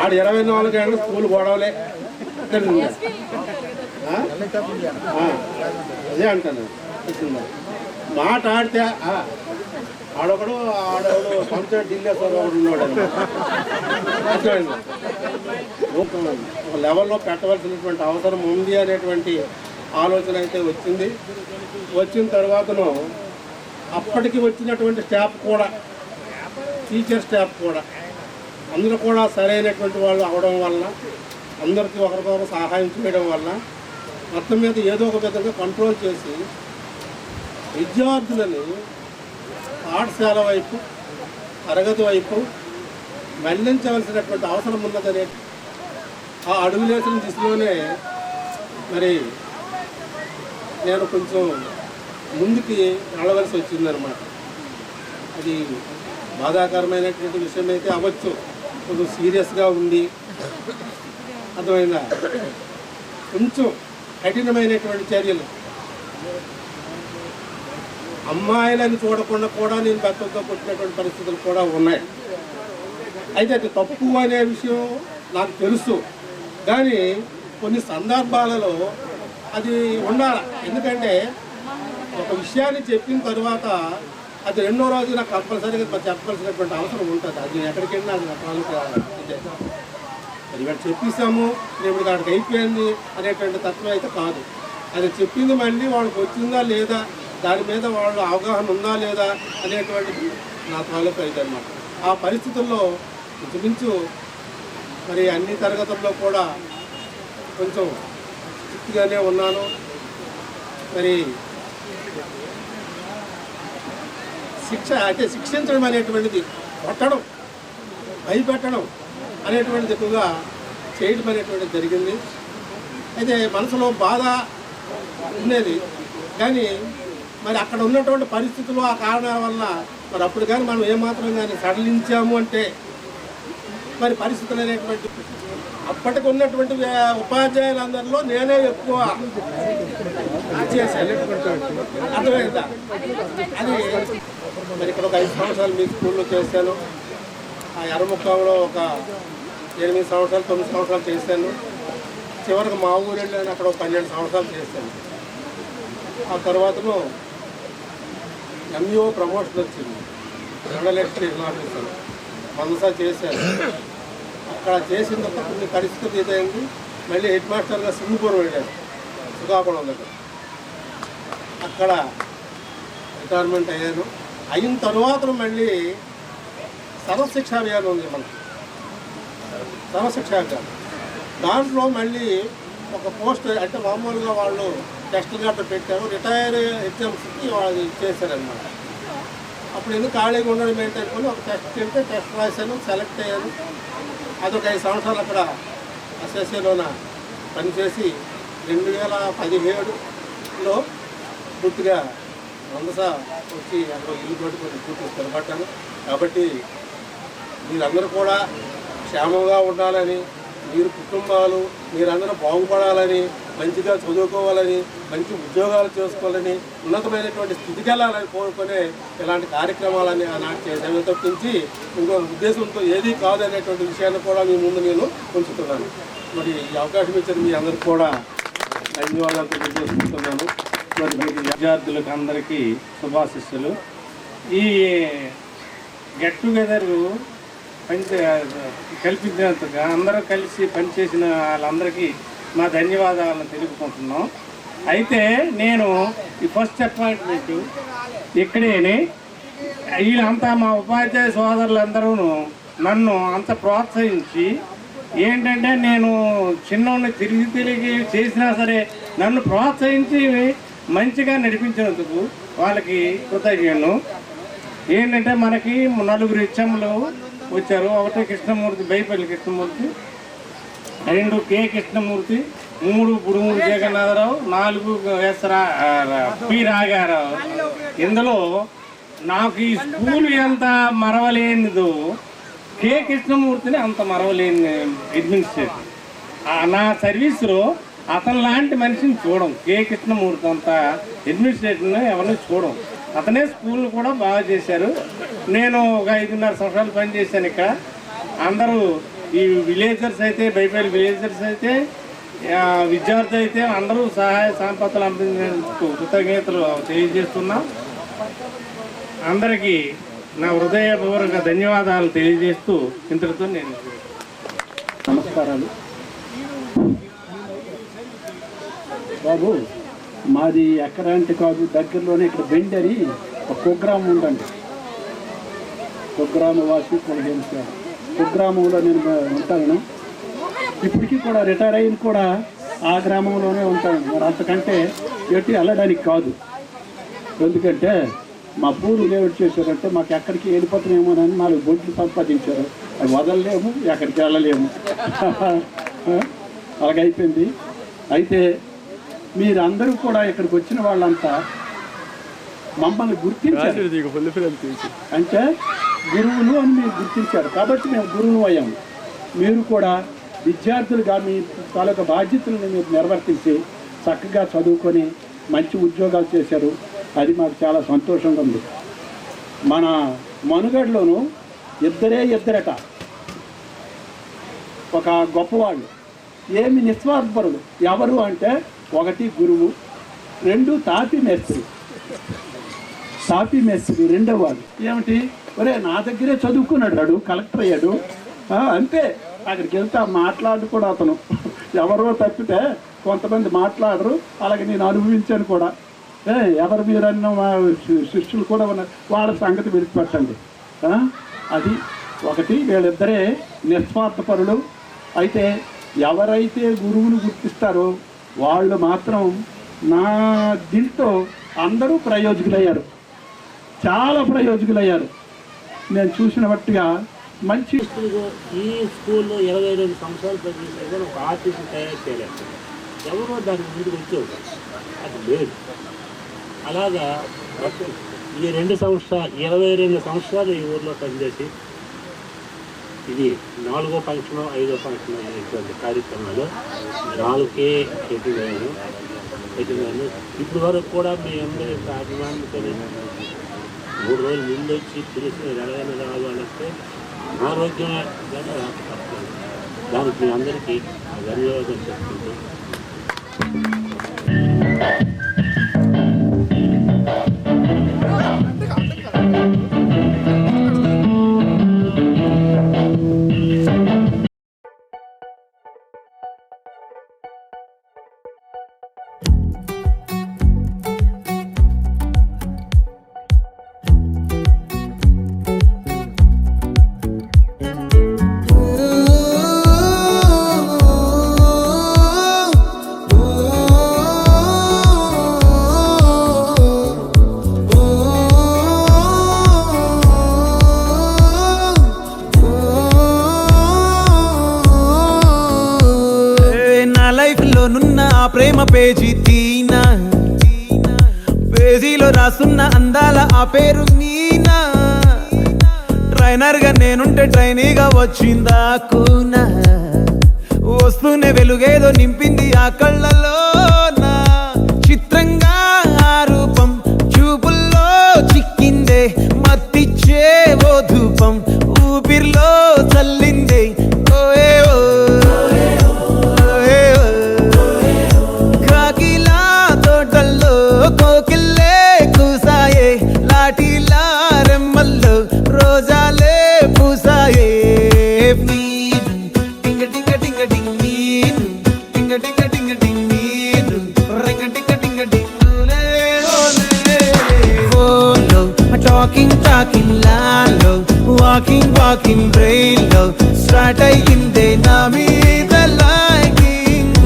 ఆడు 24 గంటలు స్కూల్ గొడవలే. అదే అంటాను. మాట ఆడితే ఆడొకడు పంచాయతీ ఢిల్లీ ఒకడు ఉన్నాడు అన్నమాట. ఒక లెవెల్లో పెట్టవలసినటువంటి అవసరం ఉంది అనేటువంటి ఆలోచన అయితే వచ్చింది. వచ్చిన తర్వాతను అప్పటికి వచ్చినటువంటి స్టాఫ్ కూడా, టీచర్ స్టాఫ్ కూడా అందరూ కూడా సరైనటువంటి వాళ్ళు అవడం వల్ల, అందరికీ ఒకరికొకరు సహాయం చేయడం వల్ల మొత్తం మీద ఏదో ఒక విధంగా కంట్రోల్ చేసి విద్యార్థులని పాఠశాల వైపు, తరగతి వైపు మళ్లించవలసినటువంటి అవసరం ఉన్నదనే ఆ అడుగులేసిన దిశలోనే మరి నేను కొంచెం ముందుకి వెళ్ళవలసి వచ్చిందనమాట. అది బాధాకరమైనటువంటి విషయం అయితే అవ్వచ్చు, కొంచెం సీరియస్గా ఉంది, అర్థమైందా, కొంచెం కఠినమైనటువంటి చర్యలు. అమ్మాయిలను చూడకుండా కూడా నేను బెత్తంతో కొట్టినటువంటి పరిస్థితులు కూడా ఉన్నాయి. అయితే అది తప్పు అనే విషయం నాకు తెలుసు, కానీ కొన్ని సందర్భాలలో అది ఉండాలి. ఎందుకంటే ఒక విషయాన్ని చెప్పిన తర్వాత అది రెండో రోజు నాకు కంపల్సరీగా చెప్పవలసినటువంటి అవసరం ఉంటుంది. అది ఎక్కడికి వెళ్ళినా అది నాకు అది ఇక్కడ చెప్పేసాము రేపు అక్కడికి అయిపోయింది అనేటువంటి తత్వం అయితే కాదు. అది చెప్పింది మళ్ళీ వాళ్ళకి వచ్చిందా లేదా, దాని మీద వాళ్ళు అవగాహన ఉందా లేదా అనేటువంటిది నా తాలూకు అయితే అన్నమాట. ఆ పరిస్థితుల్లో ఇంచుమించు మరి అన్ని తరగతుల్లో కూడా కొంచెం స్ట్రిక్ట్గానే ఉన్నాను. మరి శిక్షించడం అనేటువంటిది, కొట్టడం, భయపెట్టడం అనేటువంటిది ఎక్కువగా చేయడం అనేటువంటిది జరిగింది. అయితే మనసులో బాధ ఉండేది, కానీ మరి అక్కడ ఉన్నటువంటి పరిస్థితులు, ఆ కారణాల వల్ల మరి అప్పుడు కానీ మనం ఏమాత్రం కానీ సడలించాము అంటే మరి పరిస్థితులు అనేటువంటి అప్పటికి ఉన్నటువంటి ఉపాధ్యాయులందరిలో నేనే ఎక్కువ చేశాను. అర్థమైందా? అది మరి ఇక్కడ ఒక 5 సంవత్సరాలు మీ స్కూల్లో చేశాను. ఆ ఎర్రముఖంలో ఒక 8 సంవత్సరాలు 9 సంవత్సరాలు చేశాను. చివరికి మా ఊరు వెళ్ళాను, అక్కడ ఒక 12 సంవత్సరాలు చేశాను. ఆ తర్వాతను ఎంఈఓ ప్రమోషన్ వచ్చింది, మండల ఎడ్యుకేషన్ ఆఫీసర్ మనసా చేశాను. అక్కడ చేసిన తర్వాత కొన్ని పరిస్థితులు ఇదైంది. మళ్ళీ హెడ్ మాస్టర్గా సింగపూర్ వెళ్ళాను, శ్రీకాకుళం దగ్గర. అక్కడ రిటైర్మెంట్ అయ్యాను. అయిన తర్వాత మళ్ళీ సర్వశిక్షా అభియానం ఉంది మనకి, సర్వశిక్షా అభియానం. దాంట్లో మళ్ళీ ఒక పోస్ట్, అంటే మామూలుగా వాళ్ళు టెస్ట్ గట్ట పెట్టారు, రిటైర్ ఎగ్జామ్స్కి వాళ్ళు చేశారనమాట. అప్పుడు ఎందుకు ఖాళీగా ఉండడం ఏంటనుకుని ఒక టెస్ట్ వెళ్తే టెస్ట్ రాశాను, సెలెక్ట్ అయ్యాను. అదొక 5 సంవత్సరాలు అక్కడ ఎస్ఎస్ఏలోన పనిచేసి 2017లో పూర్తిగా వందస వచ్చి అక్కడ ఇల్లు పట్టుకొని పూర్తి స్థిరపడ్డాను. కాబట్టి మీరందరూ కూడా క్షేమంగా ఉండాలని, మీరు కుటుంబాలు మీరందరూ బాగుపడాలని, మంచిగా చదువుకోవాలని, మంచి ఉద్యోగాలు చేసుకోవాలని, ఉన్నతమైనటువంటి స్థితికి వెళ్ళాలని కోరుకునే ఇలాంటి కార్యక్రమాలని ఆనాటి చేసామే తప్పించి ఇంకో ఉద్దేశంతో ఏదీ కాదు అనేటువంటి విషయాన్ని కూడా మీ ముందు నేను ఉంచుతున్నాను. మరి ఈ అవకాశం ఇచ్చిన మీ అందరికీ కూడా ధన్యవాదాలు తెలియజేసుకుంటున్నాను. మరి మీకు విద్యార్థులకు అందరికీ శుభాశిస్సులు. ఈ గెట్ టుగెదర్ కల్పించినంతగా అందరూ కలిసి పనిచేసిన వాళ్ళందరికీ మా ధన్యవాదాలను తెలుపుకుంటున్నాం. అయితే నేను ఈ ఫస్ట్ అపాయింట్మెంట్ ఇక్కడే, వీళ్ళంతా మా ఉపాధ్యాయ సోదరులందరూ నన్ను అంత ప్రోత్సహించి, ఏంటంటే నేను చిన్నోడిని తిరిగి చేసినా సరే నన్ను ప్రోత్సహించి మంచిగా నడిపించినందుకు వాళ్ళకి కృతజ్ఞతను. ఏంటంటే మనకి 4 హెచ్ఎంలు వచ్చారు. 1 Krishnamurthy, Baipalli Krishnamurthy, 2 K Krishnamurthy, 3 Budumuru Jagannatharao, 4 S P Ragarao. ఇందులో నాకు ఈ స్కూల్ ఎంత మరవలేనిదో కె కృష్ణమూర్తిని అంత మరవలేని అడ్మినిస్ట్రేటర్. నా సర్వీస్లో అతను లాంటి మనిషిని చూడం. కె కృష్ణమూర్తి అంత అడ్మినిస్ట్రేటర్ని ఎవరిని చూడం. అతనే స్కూల్ కూడా బాగా చేశారు. నేను ఒక 5.5 సంవత్సరాలు పనిచేశాను ఇక్కడ. అందరూ ఈ విలేజర్స్ అయితే, బైపల్లి విలేజర్స్ అయితే, విద్యార్థులు అయితే అందరూ సహాయ సంపత్తులు అందించేందుకు కృతజ్ఞతలు తెలియజేస్తున్నాం. అందరికీ నా హృదయపూర్వక ధన్యవాదాలు తెలియజేస్తూ ఇంతటితో నేను నమస్కారాలు. బాబు, మాది ఎక్కడంటే కాదు, దగ్గరలోనే ఇక్కడ బెండరి ఒక కుగ్రామం ఉందండి. కుగ్రామ వాసి కొనగేశారు. కుగ్రామంలో నేను ఉంటాను. ఇప్పటికీ కూడా రిటైర్ అయిన కూడా ఆ గ్రామంలోనే ఉంటాను. మరి అంతకంటే ఎటు వెళ్ళడానికి కాదు. ఎందుకంటే మా పూర్వులు ఏమిటి చేశారంటే మాకు ఎక్కడికి వెళ్ళిపోతున్నామోనని 4 బొడ్లు సంపాదించారు. అవి వదలలేము, ఎక్కడికి వెళ్ళలేము. అలాగైపోయింది. అయితే మీరందరూ కూడా ఇక్కడికి వచ్చిన వాళ్ళంతా మమ్మల్ని గుర్తించారు. అంటే గురువులు అని మీరు గుర్తించారు కాబట్టి మేము గురువులు అయ్యాము. మీరు కూడా విద్యార్థులుగా మీ తాలూకా బాధ్యతలను మీరు నిర్వర్తించి చక్కగా చదువుకొని మంచి ఉద్యోగాలు చేశారు. అది మాకు చాలా సంతోషంగా ఉంది. మన మనుగడలోనూ ఇద్దరట ఒక గొప్పవాళ్ళు, ఏమి నిస్వార్థపరులు. ఎవరు అంటే 1 గురువు, 2 తాపీ మేస్త్రి రెండో వాడు. ఏమిటి, ఒరే నా దగ్గరే చదువుకున్నాడు, కలెక్టర్ అయ్యాడు అంతే. అక్కడికి వెళ్తే మాట్లాడు కూడా అతను ఎవరో తప్పితే కొంతమంది మాట్లాడరు. అలాగే నేను అనుభవించాను కూడా. ఎవరు మీరన్న మా శిష్యులు కూడా ఉన్నారు, వాళ్ళ సంగతి విడిచిపెట్టండి. అది ఒకటి. వీళ్ళిద్దరే నిస్వార్థపరులు. అయితే ఎవరైతే గురువులు గుర్తిస్తారో వాళ్ళు మాత్రం నా దీంతో అందరూ ప్రయోజకులయ్యారు, చాలా ప్రయోజకులయ్యారు. నేను చూసిన బట్టిగా మంచి ఈ స్కూల్లో 22 సంవత్సరాలు పనిచేసే ఒక ఆర్టిస్ట్ తయారు చేయలేదు. ఎవరో దాని ముందుకు వచ్చేవారు, అది లేదు. అలాగా ఈ 22 సంవత్సరాలు ఈ ఊర్లో పనిచేసి ఇది 4వ ఫంక్షన్ 5వ ఫంక్షన్ అనేటువంటి కార్యక్రమాలు 4కే పెట్టినాను. ఇప్పుడు వరకు కూడా మీ అందరి అభిమానులతో 3 రోజులు ముందు వచ్చి పిలిచి ఎలాగైనా రావాలంటే అనారోగ్యమే కానీ రాకపోతుంది. దానికి మీ అందరికీ ధన్యవాదాలు చెప్తుంటూ ప్రేమ పేజీ తీనా, పేజీలో రాసున్న అందాల ఆ పేరు మీనా. ట్రైనర్గా నేనుంటే ట్రైనీగా వచ్చిందా కూనా. వస్తూనే వెలుగేదో నింపింది ఆ కళ్ళలోన. చిత్రంగా ఆ రూపం చూపుల్లో చిక్కిందే, మత్తిచ్చే ఓ ధూపం ఊపిరిలో చల్లిందే. ఓయే ఓ కోకిల్లే కూసాయే, లాఠీలా రెమ్మల్లో రోజాలే పూసాయే. టింగ టింగ టింగ టింగ్ నీను, టింగ టింగ టింగ టింగ్ నీను, రింగ టింగ టింగ టింగులే ఓలే. ఫోన్లో టాకింగ్ లాలో, వాకింగ్ బ్రెయిన్లో స్టార్ట్ అయ్యిందే నా మీద లైకింగ్.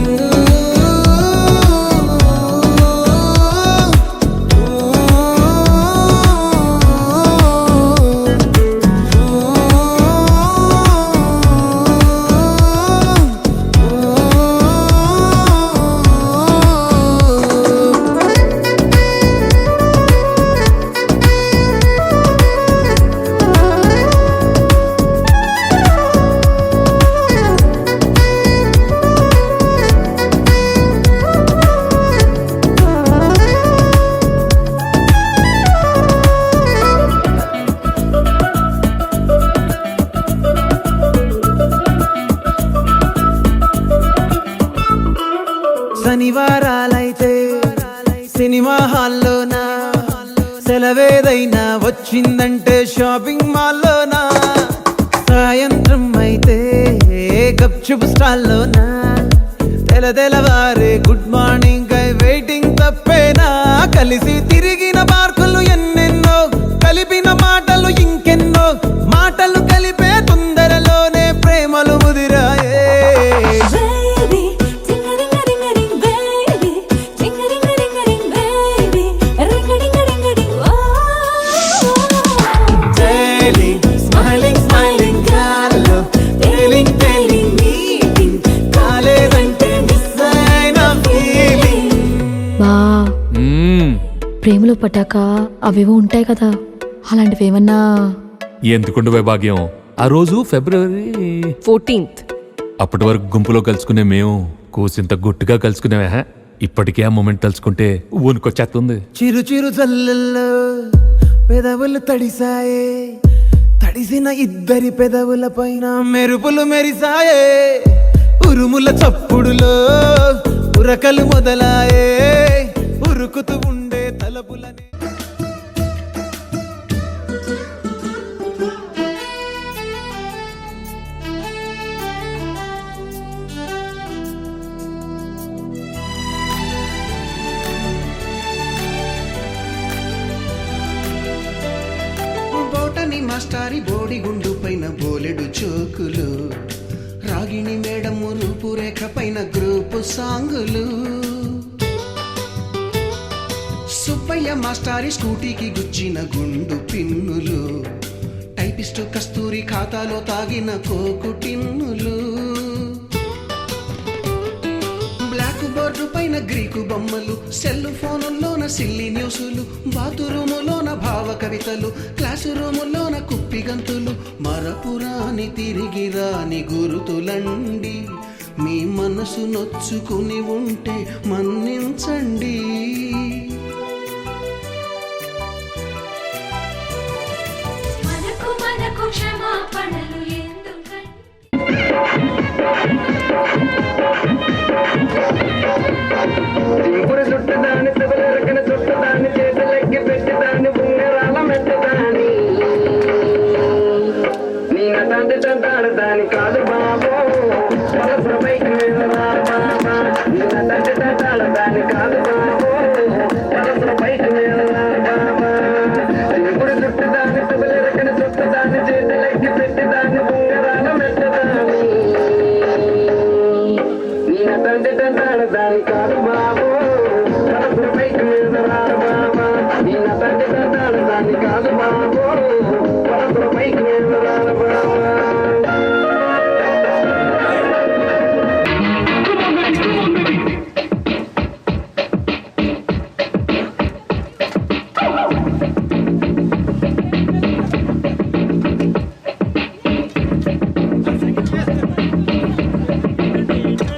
సెలవేదైనా వచ్చిందంటే షాపింగ్ మాల్లోనా, సాయంత్రం అయితే గప్చుప్ స్టాల్లోనా, తెలవారే గుడ్ మార్నింగ్ ఐ వెయిటింగ్ తప్పేనా, కలిసి తిరిగిన పార్కులు ఎన్నెన్నో, కలిపిన మాటలు ఇంకెన్నో, మాటలు కలిపే తొందరలోనే ప్రేమలు ముదిరాయే. ప్రేమలో పట్టాక అవేవో ఉంటాయి కదా, అలాంటివి ఏమన్నా? ఎందుకుండు వైభాగ్యం, ఆ రోజు February 14th. అప్పటి వరకు గుంపులో కలుసుకునే మేము కూసింత గుట్టుగా కలుసుకునేవా? ఇప్పటికే ఆ మూమెంట్ తలుచుకుంటే ఊనుకొచ్చేస్తుంది. చిరు చిరు జల్లల్లో పెదవులు తడిసాయే, తడిసిన ఇద్దరి పెదవుల పైన మెరుపులు మెరిసాయే, ఉరుముల చప్పుడులో ఉరకలు మొదలాయే, ఉరుకుతూ ఉండే తలపులనే. బోటని మాస్టారి బోడిగుండు పైన బోలెడు చోకులు, రాగిణి మేడము రూపురేఖ పైన గ్రూపు సాంగులు, సుబ్బయ్య మాస్టారి స్కూటీకి గుచ్చిన గుండు పిన్నులు, టైపిస్టు కస్తూరి ఖాతాలో తాగిన కోకు టిన్నులు, బ్లాక్ బోర్డు పైన గ్రీకు బొమ్మలు, సెల్ ఫోనుల్లోన సిల్లి న్యూసులు, బాతురూములోన భావ కవితలు, క్లాసు రూములోన కుప్పిగంతులు, మరపురాని తిరిగి రాని గురుతులండి, మీ మనసు నొచ్చుకుని ఉంటే మన్నించండి. మనకు క్షమాపణలు ఎందుకండి? సింపుడు చుట్టదాన్ని శివలెరకన చుట్టదాన్ని చేతులెక్కి పెట్టిదాన్ని ఉంగరాల మెట్టదాన్ని, నీ నటాంటి తంటాడదాని కాదు బాబో, పరస్పర బైక్ మీద రా బాబా, నీ నటాంటి తంటాడదాని కాదు బాబో, పరస్పర బైక్ మీద రా బాబా, సింపుడు చుట్టదాన్ని శివలెరకన చుట్టదాన్ని చేతులెక్కి పెట్టిదాన్ని ఉంగరాల మెట్టదాన్ని, నీ నటాంటి తంటాడదాని కాదు బాబో, పరస్పర బైక్ మీద రా బాబా, నీ నటాంటి తంటాడదాని కాదు బాబో, పరస్పర బైక్ మీద రా బాబా.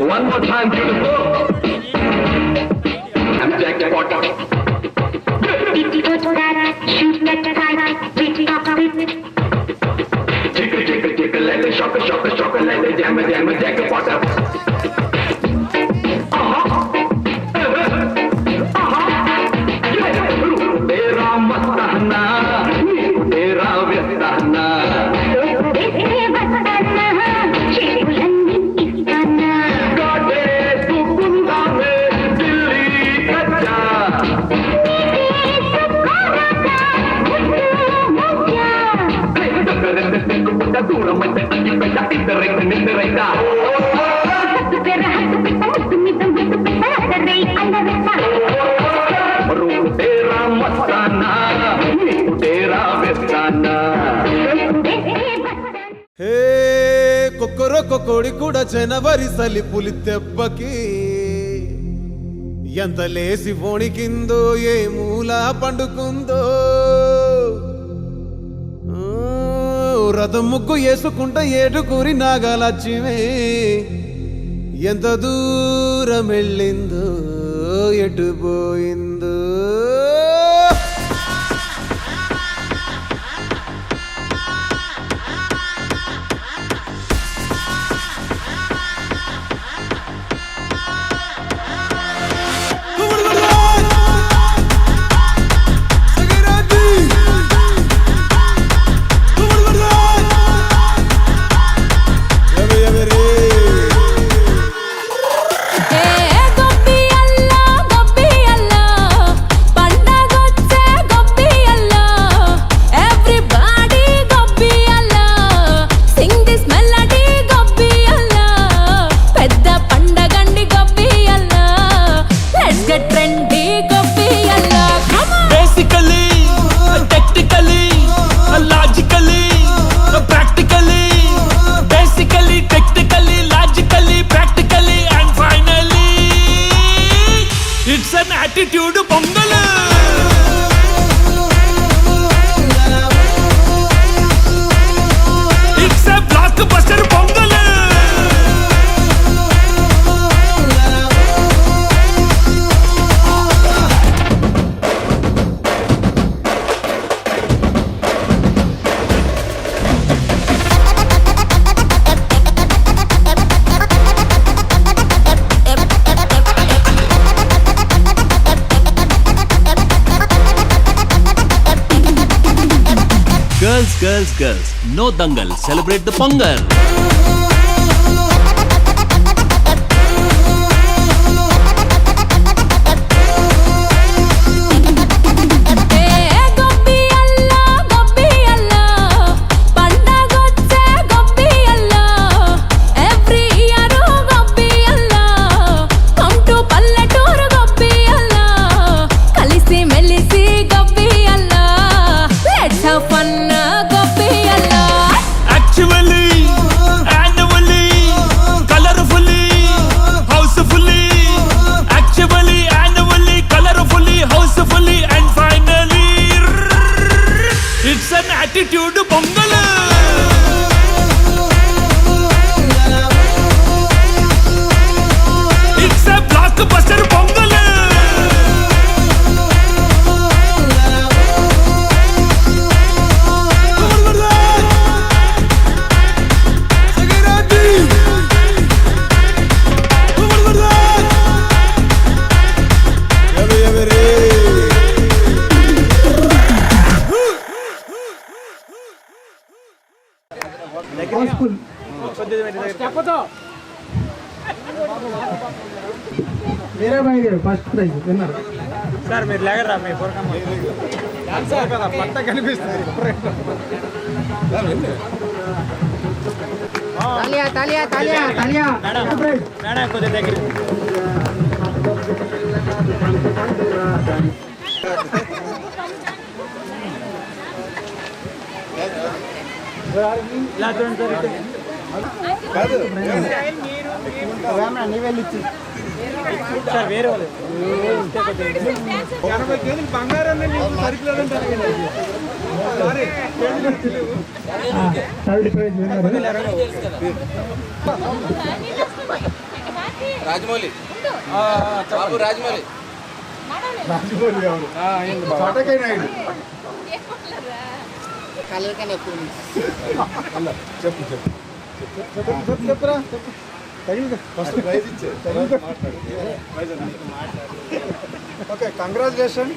One more time, beautiful. I'm Jack Potter. Tickle, tickle, tickle, let it shock, shock, shock, let it jam, jam, Jack Potter. तेरा मस्ताना, तेरा व्यस्ताना, तेरा मस्ताना, तेरा व्यस्ताना. హే కొక్కరొక్క కోడి కూడా జనవరి సలి పులి దెబ్బకి ఎంత లేసి వణికిందో, ఏ మూల పండుకుందో, రథం ముగ్గు వేసుకుంట ఏడుకూరి నాగలక్ష్మి ఎంత దూరం వెళ్ళిందో, ఎటు పోయిందో. girls, no dangal, celebrate the Pongal. Attitude Pongal. It's a blockbuster Pongal. Veerabai గారు ఫస్ట్ ప్రైజ్ విన్నారు సార్. మీరు లేగరా మీ కదా పట్ట కనిపిస్తుంది. మేడం కొద్దిగా దగ్గర ఇలా చూడండి సార్. వేరే వాళ్ళు 80 కేజీలు బంగారం థర్డ్ ప్రైజ్ విన్నారు రాజమౌళి బాబు రాజమౌళి చెప్పు చెప్పురా ఫస్ట్ ప్రైజ్ ఇచ్చే ఓకే కంగ్రాచులేషన్.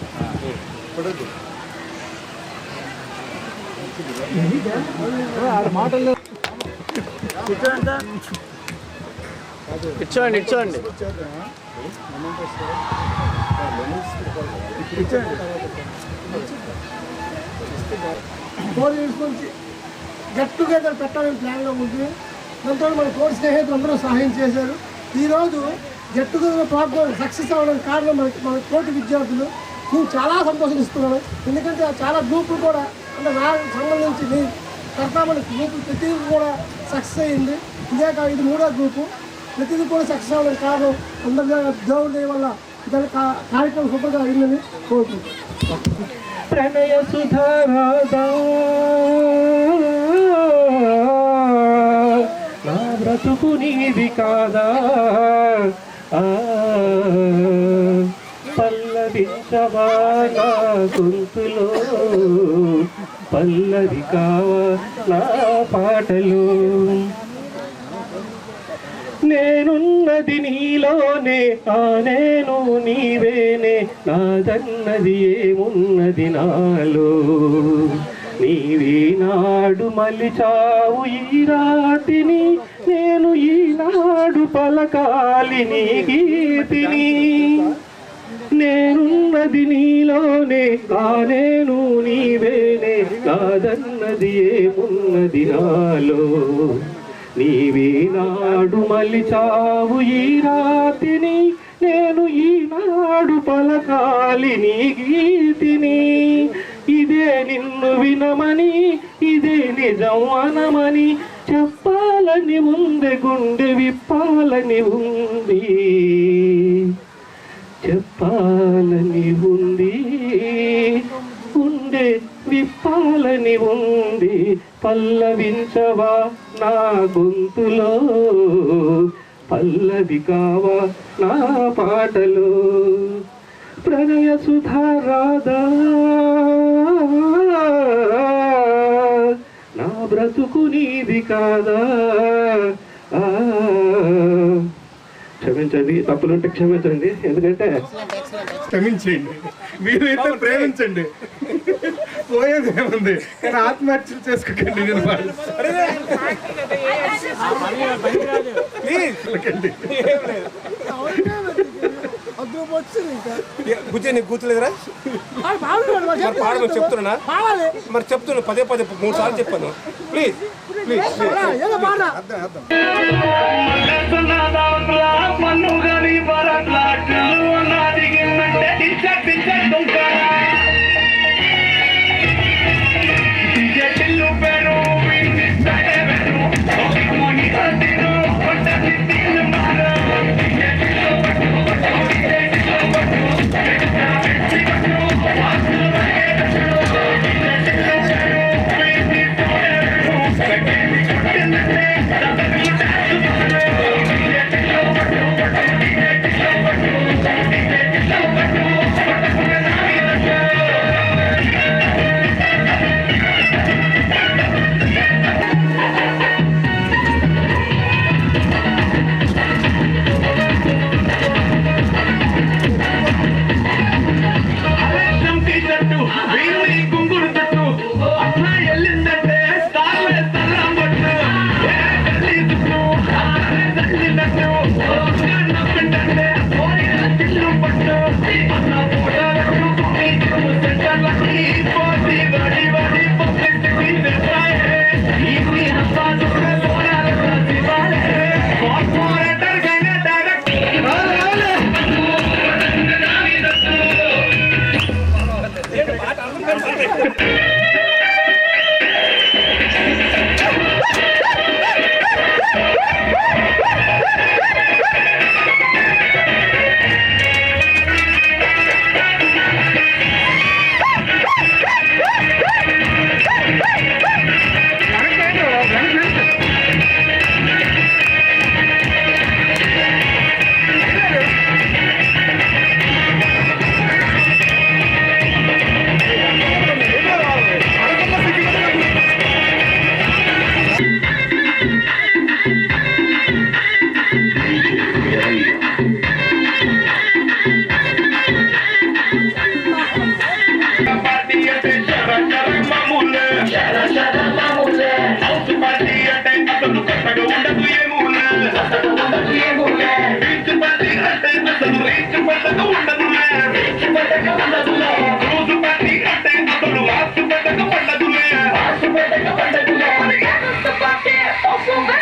మాటల్లో ఇచ్చోండి గెట్ టుగెదర్ పెట్టాలని ప్లాన్లో ఉంది. దాంతో మన కోర్టు స్నేహితులు అందరూ సహాయం చేశారు. ఈరోజు గెట్ టుగెదర్ ప్రోగ్రామ్ సక్సెస్ అవ్వడానికి కారణం మన తోటి విద్యార్థులు. మేము చాలా సంతోషిస్తున్నాను. ఎందుకంటే చాలా గ్రూపులు కూడా అంటే నా సంఘం నుంచి నేను కడతామని గ్రూపులు ప్రతిదీ కూడా సక్సెస్ అయ్యింది. ఇదే కాదు, ఇది 3వ గ్రూపు. ప్రతిదీ కూడా సక్సెస్ అవ్వడానికి కారణం అందరి దేవుడి దయ వల్ల ఇతని కార్యక్రమం సూపర్గా అయిందని కోరుకుంటున్నాను. ప్రణయ సుధారాధా నా బ్రతుకు నీది కాదా, పల్లవించవా నా గొంతులో, పల్లవి కావా నా పాటలు. నేనున్నది నీలోనే, నేను నీవేనే, నాదన్నది ఏమున్నది నాలో. నీవేనాడు మలిచావు ఈ రాతిని, నేను ఈనాడు పలకాలి నీ గీతిని. నేనున్నది నీలోనే, నేను నీవేనే, నాదన్నది ఏమున్నది నాలో. నీవేనాడు మలిచావు ఈ రాతిని, నేను ఈనాడు పలకాలి నీ గీతిని. ఇదే నిన్ను వినమని, ఇదే నిజం అనమని, చెప్పాలని ఉంది, గుండె విప్పాలని ఉంది, చెప్పాలని ఉంది, గుండె విప్పాలని ఉంది. పల్లవించవా నా గొంతులో, పల్లవి కావా నా పాటలో. ప్రణయ సుధారాధా నా బ్రతుకు నీది కాదా. క్షమించండి, తప్పులుంటే క్షమించండి. ఎందుకంటే క్షమించండి, మీరైతే ప్రేమించండి. పోయేది ఏముంది కానీ ఆత్మహత్యలు చేసుకోకండి. నేను బుజ్జి నీకు కూర్చోలేదురా? పాడమని చెప్తున్నా మరి చెప్తున్నా పదే 3 సార్లు చెప్పాను. Please please Super